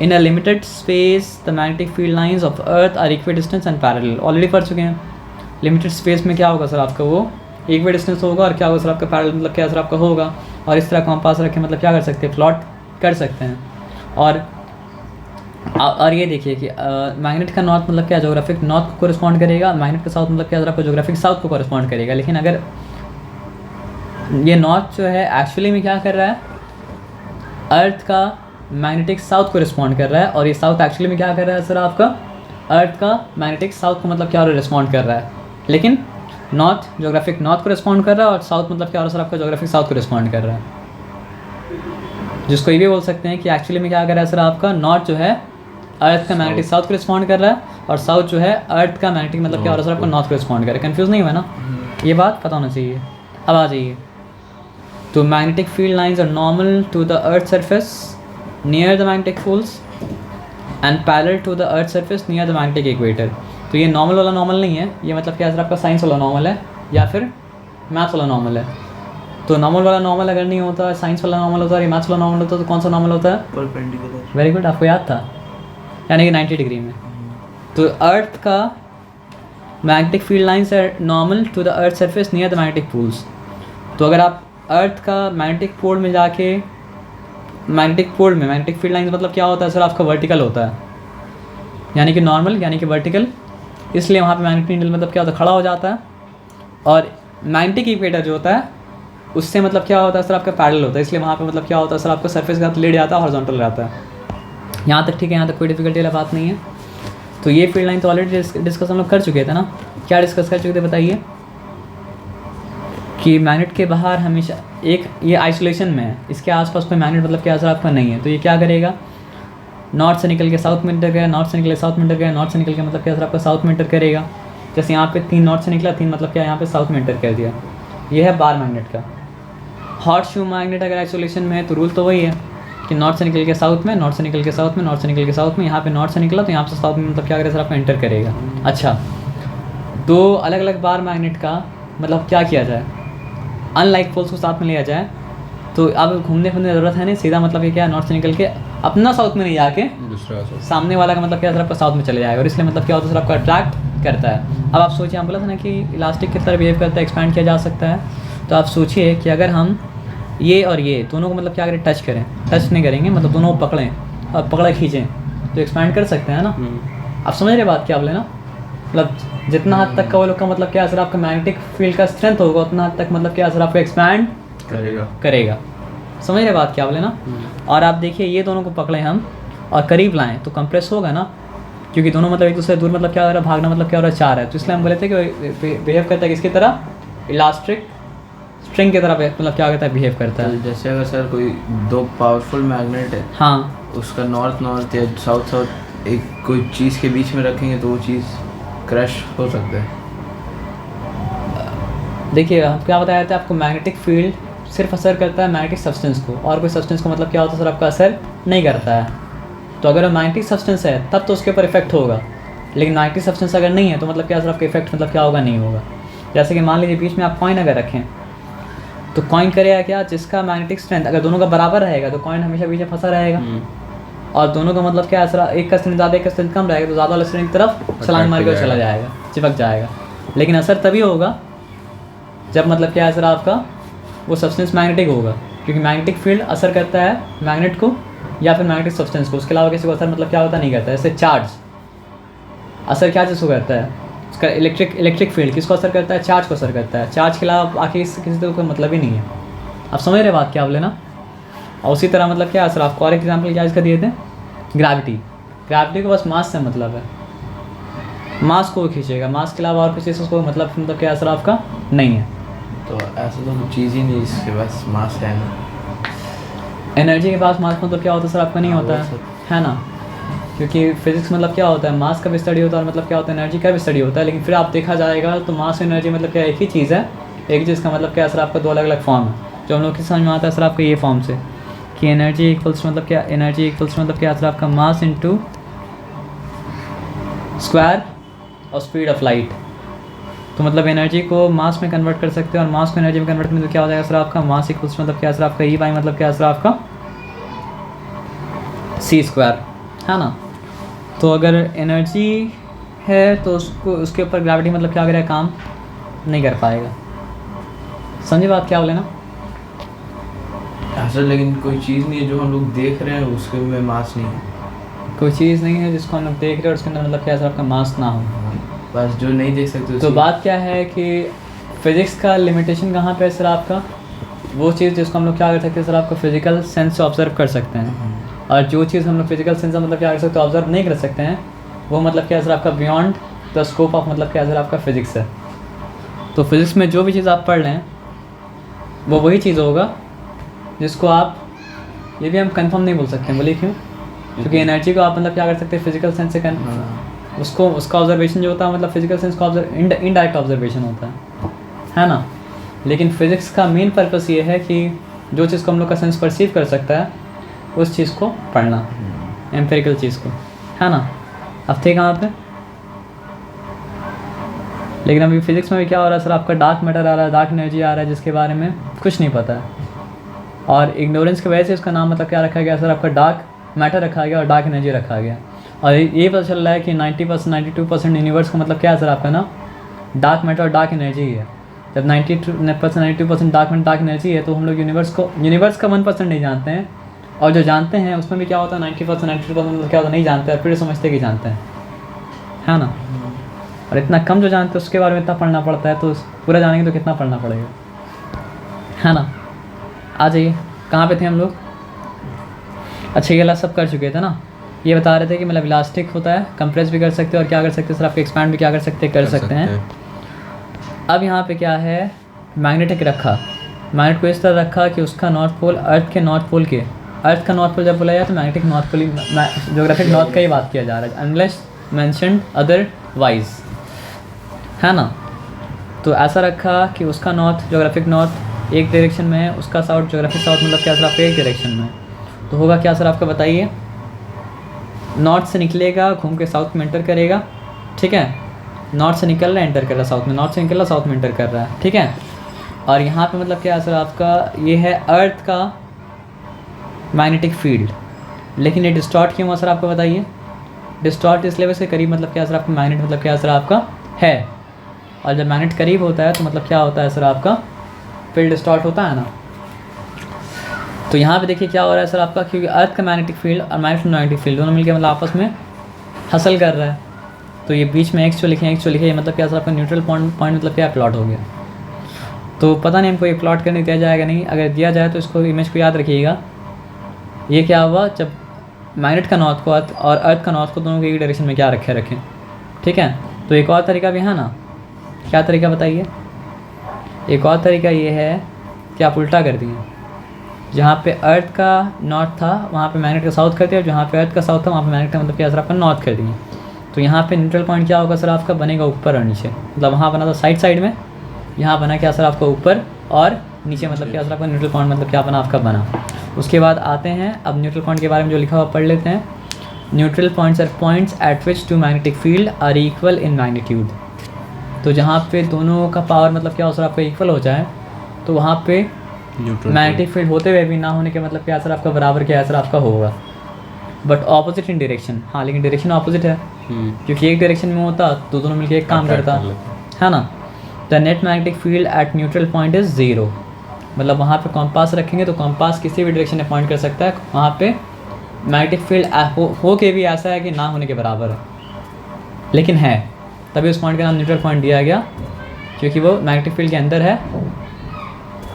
In a limited space the magnetic field lines of earth are equidistant and parallel. Already पढ़ चुके हैं। लिमिटेड स्पेस में क्या होगा सर आपका, वो इक्वी डिस्टेंस होगा, और क्या होगा सर आपका पैरेलल मतलब क्या सर आपका होगा। और इस तरह कॉम्पास रखे मतलब क्या कर सकते हैं, प्लॉट कर सकते हैं। और ये देखिए कि मैग्नेट का नॉर्थ मतलब क्या ज्योग्राफिक नॉर्थ को कोरिस्पॉन्ड करेगा, मैग्नेट का साउथ मतलब क्या आपको ज्योग्राफिक साउथ को कोरिस्पॉन्ड करेगा। लेकिन अगर ये नॉर्थ जो है एक्चुअली में क्या कर रहा है, अर्थ का मैग्नेटिक साउथ को रिस्पॉन्ड कर रहा है, और ये साउथ एक्चुअली में क्या कर रहा है सर आपका, अर्थ का मैग्नेटिक साउथ को मतलब क्या हो रहा है, रिस्पॉन्ड कर रहा है, लेकिन नॉर्थ जोग्राफिक नॉर्थ को रिस्पॉन्ड कर रहा है, और साउथ मतलब क्या हो रहा है सर आपका, जोग्राफिक साउथ को रिस्पॉन्ड कर रहा है। जिसको ये भी बोल सकते हैं कि एक्चुअली में क्या कर रहा है सर आपका, नॉर्थ जो है अर्थ का मैग्नेटिक साउथ को रिस्पॉन्ड कर रहा है, और साउथ जो है अर्थ का मैग्नेटिक मतलब क्या हो रहा है सर आपका, नॉर्थ को रिस्पॉन्ड कर रहा है। कन्फ्यूज़ नहीं हुआ ना, ये बात पता होना चाहिए। अब आ जाइए, तो magnetic field lines are normal to the earth surface near the magnetic poles and parallel to the earth surface near the magnetic equator. तो ये नॉर्मल वाला नॉर्मल नहीं है, ये मतलब क्या सर आपका साइंस वाला नॉर्मल है या फिर मैथ्स वाला नॉर्मल है। तो नॉर्मल वाला नॉर्मल अगर नहीं होता, साइंस वाला नॉर्मल होता है, मैथ्स वाला नॉर्मल होता है, तो कौन सा नॉर्मल होता है, परपेंडिकुलर। वेरी गुड, आपको याद था, यानी कि 90 डिग्री में। तो अर्थ का magnetic field lines are normal to the earth surface near the magnetic poles. तो अगर आप अर्थ का मैग्नेटिक पोल में जाके, मैग्नेटिक पोल में मैग्नेटिक फील्ड लाइंस मतलब क्या होता है सर आपका, वर्टिकल होता है, यानी कि नॉर्मल यानी कि वर्टिकल, इसलिए वहाँ पे मैग्नेटिक नीडल मतलब क्या होता है, खड़ा हो जाता है। और मैग्नेटिक इक्वेटर जो होता है उससे मतलब क्या होता है सर आपका, पैरेलल होता है, इसलिए वहाँ पे मतलब क्या होता है सर आपका, सरफेस का लेट जाता है, हॉरिजॉन्टल रहता है। यहाँ तक ठीक है, यहाँ तक कोई डिफिकल्टी वाला बात नहीं है। तो ये फील्ड लाइन तो ऑलरेडी डिस्कस हम लोग कर चुके थे ना, क्या डिस्कस कर चुके थे बताइए, कि मैग्नेट के बाहर हमेशा एक ये आइसोलेशन में है, इसके आसपास कोई मैग्नेट मतलब क्या सर आपका नहीं है, तो ये क्या करेगा, नॉर्थ से निकल के साउथ में इंटर करेगा, नॉर्थ से निकल के साउथ में इंटर करेगा, नॉर्थ से निकल के मतलब क्या सर आपका, साउथ में इंटर करेगा। जैसे यहाँ पे 3 नॉर्थ से निकला, 3 मतलब क्या यहाँ पे साउथ में इंटर कर दिया। ये है बार मैग्नेट का। हॉट शू मैग्नेट अगर आइसोलेशन में है तो रूल तो वही है कि नॉर्थ से निकल के साउथ में, नॉर्थ से निकल के साउथ में, नॉर्थ से निकल के साउथ में, यहाँ पे नॉर्थ से निकला तो यहाँ से साउथ में मतलब क्या करेगा सर आपका, एंटर करेगा। अच्छा, तो अलग अलग बार मैग्नेट का मतलब क्या किया जाए, अनलाइक पोल्स को साथ में लिया जाए, तो अब घूमने फिरने की ज़रूरत है नहीं, सीधा मतलब ये क्या, नॉर्थ से निकल के अपना साउथ में नहीं जाके दूसरा का सामने वाला का मतलब क्या सर आपका, साउथ में चले जाएगा, और इसलिए मतलब क्या होता है सर आपका, अट्रैक्ट करता है। अब आप सोचिए, हम बोला था ना कि इलास्टिक की तरह बिहेव करता है, एक्सपैंड किया जा सकता है। तो आप सोचिए कि अगर हम ये और ये दोनों को मतलब क्या करें, टच करें, टच नहीं करेंगे मतलब दोनों को पकड़ें और पकड़ा खींचें, तो एक्सपैंड कर सकते हैं ना। आप समझ रहे बात क्या बोले ना, मतलब जितना हद तक का वो लोग का मतलब क्या सर आपका, मैग्नेटिक फील्ड का स्ट्रेंथ होगा उतना हद तक मतलब क्या सर आपको एक्सपैंड करेगा। समझ रहे बात क्या बोले ना। और आप देखिए, ये दोनों को पकड़े हम और करीब लाएं तो कंप्रेस होगा ना, क्योंकि दोनों मतलब एक दूसरे दूर मतलब क्या हो रहा है, भागना मतलब क्या हो रहा है, 4 है। तो इसलिए हम बोले थे कि बिहेव करता है किसकी तरह, इलास्टिक स्ट्रिंग की तरह मतलब क्या करता है, बिहेव करता है। जैसे अगर सर कोई 2 पावरफुल मैग्नेट है, हाँ, उसका नॉर्थ नॉर्थ या साउथ साउथ एक कोई चीज़ के बीच में रखेंगे तो वो चीज़ क्रश हो सकता है। देखिए हम क्या बताया था आपको, मैग्नेटिक फील्ड सिर्फ असर करता है मैग्नेटिक सब्सटेंस को, और कोई सब्सटेंस को मतलब क्या होता है सर आपका, असर नहीं करता है। तो अगर मैग्नेटिक सब्सटेंस है तब तो उसके ऊपर इफेक्ट होगा, लेकिन मैग्नेटिक सब्सटेंस अगर नहीं है तो मतलब क्या सर आपका इफेक्ट मतलब क्या होगा, नहीं होगा। जैसे कि मान लीजिए बीच में आप कॉइन अगर रखें, तो कॉइन करेगा क्या, जिसका मैग्नेटिक स्ट्रेंथ अगर दोनों का बराबर रहेगा तो कॉइन हमेशा बीच में फंसा रहेगा, और दोनों का मतलब क्या असर, एक का स्ट्रेंथ ज़्यादा एक का स्ट्रेंथ कम रहेगा, तो ज़्यादा वाला स्ट्रेंथ की तरफ छलांग मार के चला जाएगा, चिपक जाएगा। लेकिन असर तभी होगा जब मतलब क्या असर आपका, वो सब्सटेंस मैग्नेटिक होगा, क्योंकि मैग्नेटिक फील्ड असर करता है मैग्नेट को या फिर मैग्नेटिक सब्सटेंस को, उसके अलावा किसी को असर मतलब क्या होता नहीं करता है। जैसे चार्ज असर क्या चीज़ को करता है, उसका इलेक्ट्रिक फील्ड किसको असर करता है, चार्ज को असर करता है। चार्ज के अलावा बाकी किसी को कोई मतलब ही नहीं है। आप समझ रहे बात क्या बोले ना। और उसी तरह मतलब क्या असर, आपको और एग्जाम्पल क्या इसका दिए थे, ग्रेविटी को बस मास से मतलब है, मास को खींचेगा, मास के अलावा और किसी से उसको मतलब क्या असर आपका नहीं है। तो ऐसा तो चीज़ ही नहीं इसके पास मास है ना। एनर्जी के पास मास मतलब क्या होता है सर आपका, नहीं होता है ना, क्योंकि फिजिक्स मतलब क्या होता है, मास का भी स्टडी होता है और मतलब क्या होता है, एनर्जी का भी स्टडी होता है। लेकिन फिर आप देखा जाएगा तो मास और एनर्जी मतलब क्या एक ही चीज़ है, एक चीज़ का मतलब क्या सर आपका 2 अलग अलग फॉर्म है। जो हम लोग की समझ में आता है सर आपका ये फॉर्म से, कि एनर्जी इक्वल्स मतलब क्या, एनर्जी इक्वल्स मतलब क्या सर आपका, मास इंटू स्क्वायर और स्पीड ऑफ लाइट। तो मतलब एनर्जी को मास में कन्वर्ट कर सकते हैं और मास को एनर्जी में कन्वर्ट करने तो क्या हो जाएगा सर आपका, मास इक्वल्स मतलब क्या सर आपका, E/, मतलब क्या सर आपका c², है ना। तो अगर एनर्जी है तो उसके ऊपर ग्रेविटी मतलब क्या करेगा, काम नहीं कर पाएगा। समझे बात क्या बोले ना। ऐसा लेकिन कोई चीज़ नहीं है जो हम लोग देख रहे हैं उसके में मास नहीं है, कोई चीज़ नहीं है जिसको हम लोग देख रहे हैं उसके अंदर मतलब क्या सर आपका मास ना हो। बस जो नहीं देख सकते तो बात क्या है कि फिज़िक्स का लिमिटेशन कहाँ पे है सर आपका, वो चीज़ जिसको हम लोग क्या कर सकते हैं सर आपको फिजिकल सेंस से ऑब्जर्व कर सकते हैं, और जो चीज़ हम लोग फिजिकल सेंस से मतलब क्या कर सकते हैं ऑब्जर्व नहीं कर सकते हैं, वो मतलब क्या सर आपका बियॉन्ड द स्कोप ऑफ मतलब क्या सर आपका फिजिक्स है। तो फिजिक्स में जो भी चीज़ आप पढ़ रहे हैं वो वही चीज़ होगा जिसको आप, ये भी हम कंफर्म नहीं बोल सकते हैं, बोलिए क्यों? क्योंकि एनर्जी को आप मतलब क्या कर सकते हैं फिजिकल सेंस से उसको उसका ऑब्जर्वेशन जो होता है मतलब फिजिकल सेंस का इनडायरेक्ट ऑब्जर्वेशन होता है ना। लेकिन फिज़िक्स का मेन पर्पस ये है कि जो चीज़ को हम लोग का सेंस परसीव कर सकता है उस चीज़ को पढ़ना, एम्पेरिकल चीज़ को, है ना। अब थे कहाँ पे? लेकिन अभी फिज़िक्स में भी क्या हो रहा है सर आपका डार्क मैटर आ रहा है, डार्क एनर्जी आ रहा है जिसके बारे में कुछ नहीं पता है, और इग्नोरेंस की वजह से उसका नाम मतलब क्या रखा गया सर आपका डार्क मैटर रखा गया और डार्क एनर्जी रखा गया। और ये पता चल रहा है कि 90% 92% यूनिवर्स का मतलब क्या है सर आपका ना डार्क मैटर और डार्क एनर्जी ही है। जब 92% डार्क मैटर डार्क एनर्जी है तो हम लोग यूनिवर्स का 1% नहीं जानते हैं, और जो जानते हैं उसमें भी क्या होता है 90% 92% मतलब क्या होता है नहीं जानते हैं, फिर समझते कि जानते हैं, है ना। और इतना कम जो जानते हैं उसके बारे में इतना पढ़ना पड़ता है, तो पूरा जानेंगे तो कितना पढ़ना पड़ेगा, है ना। आ जाइए, कहाँ पे थे हम लोग? अच्छा, ये वाला सब कर चुके थे ना। ये बता रहे थे कि मतलब इलास्टिक होता है, कंप्रेस भी कर सकते हैं और क्या कर सकते हैं सर आपके एक्सपैंड भी क्या कर सकते हैं। अब यहाँ पे क्या है, मैग्नेटिक रखा, मैग्नेट को इस तरह रखा कि उसका नॉर्थ पोल अर्थ के नॉर्थ पोल के, अर्थ का नॉर्थ पोल जब बोला जाए तो magnetic north pole, geographic north का ही बात किया जा रहा है, अनलेस मेंशन्ड अदरवाइज, है ना। तो ऐसा रखा कि उसका नॉर्थ ज्योग्राफिक नॉर्थ एक डायरेक्शन में है, उसका साउथ ज्योग्राफिक साउथ मतलब क्या सर आपका एक डायरेक्शन में है। तो होगा क्या सर आपका बताइए, नॉर्थ से निकलेगा घूम के साउथ में एंटर करेगा, ठीक है। नॉर्थ से निकल रहा है एंटर कर रहा है साउथ में, नॉर्थ से निकल रहा साउथ में एंटर कर रहा है, ठीक है। और यहाँ पे मतलब क्या है सर आपका, ये है अर्थ का मैग्नेटिक फील्ड, लेकिन ये डिस्टॉर्ट क्यों हुआ सर आपको बताइए। डिस्टॉर्ट इस लेवल से करीब मतलब क्या सर आपका मैग्नेट मतलब क्या सर आपका है, और जब मैग्नेट करीब होता है तो मतलब क्या होता है सर आपका फील्ड डिस्टॉर्ट होता है ना। तो यहाँ पे देखिए क्या हो रहा है सर आपका, क्योंकि अर्थ का मैग्नेटिक फील्ड और मैग्नेटिक फील्ड दोनों मिलकर मतलब आपस में हसल कर रहा है, तो ये बीच में एक्स जो लिखे ये मतलब क्या सर आपका न्यूट्रल पॉइंट मतलब क्या प्लॉट हो गया। तो पता नहीं हमको ये प्लॉट करने दिया जाएगा नहीं, अगर दिया जाए तो इसको इमेज को याद रखिएगा। ये क्या हुआ, जब मैग्नेट का नॉर्थ को और अर्थ का नॉर्थ को दोनों के एक डायरेक्शन में क्या रखें, ठीक है। तो एक और तरीका भी है ना, क्या तरीका बताइए। एक और तरीका ये है कि आप उल्टा कर दिए, जहाँ पे अर्थ का नॉर्थ था वहाँ पे मैग्नेट का साउथ कर दिया, और जहाँ पे अर्थ का साउथ था वहाँ पे मैग्नेट का मतलब क्या सर आपका नॉर्थ कर दिए। तो यहाँ पे न्यूट्रल पॉइंट क्या होगा सर आपका, बनेगा ऊपर और नीचे, मतलब वहाँ बना था साइड में, यहाँ बना क्या सर आपका ऊपर और नीचे, मतलब क्या सर आपका न्यूट्रल पॉइंट मतलब क्या बना आपका बना। उसके बाद आते हैं अब न्यूट्रल पॉइंट के बारे में जो लिखा हुआ पढ़ लेते हैं। Neutral points are points at which two magnetic field are equal in magnitude. तो जहाँ पे दोनों का पावर मतलब क्या हो सर आपका इक्वल हो जाए, तो वहाँ पे मैग्नेटिक फील्ड होते हुए भी ना होने के मतलब क्या सर आपका बराबर क्या सर आपका होगा, बट ऑपोजिट इन डायरेक्शन। हाँ, लेकिन डायरेक्शन ऑपोजिट है, क्योंकि एक डायरेक्शन में होता तो दोनों मिलकर एक काम करता, है ना। The net magnetic field at neutral point is 0, मतलब वहाँ पे कॉम्पास रखेंगे तो कॉम्पास किसी भी डायरेक्शन में पॉइंट कर सकता है, वहाँ पे मैग्नेटिक फील्ड हो के भी ऐसा है कि ना होने के बराबर है, लेकिन है, तभी उस पॉइंट का नाम न्यूट्रल पॉइंट दिया गया, क्योंकि वो मैग्नेटिक फील्ड के अंदर है।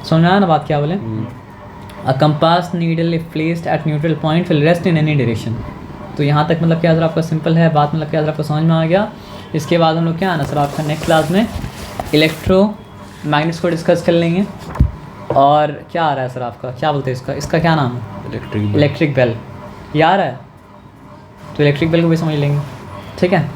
समझ में आया ना बात क्या बोले। A compass needle if placed at neutral point will rest in any direction. तो यहाँ तक मतलब क्या सर आपका सिंपल है बात, मतलब क्या सर आपको समझ में आ गया। इसके बाद हम लोग क्या आना सर आपका नेक्स्ट क्लास में इलेक्ट्रो मैग्नेट्स को डिस्कस कर लेंगे। और क्या आ रहा है सर आपका, क्या बोलते हैं इसका क्या नाम है, इलेक्ट्रिक बेल। ये आ रहा है तो इलेक्ट्रिक बेल को भी समझ लेंगे, ठीक है।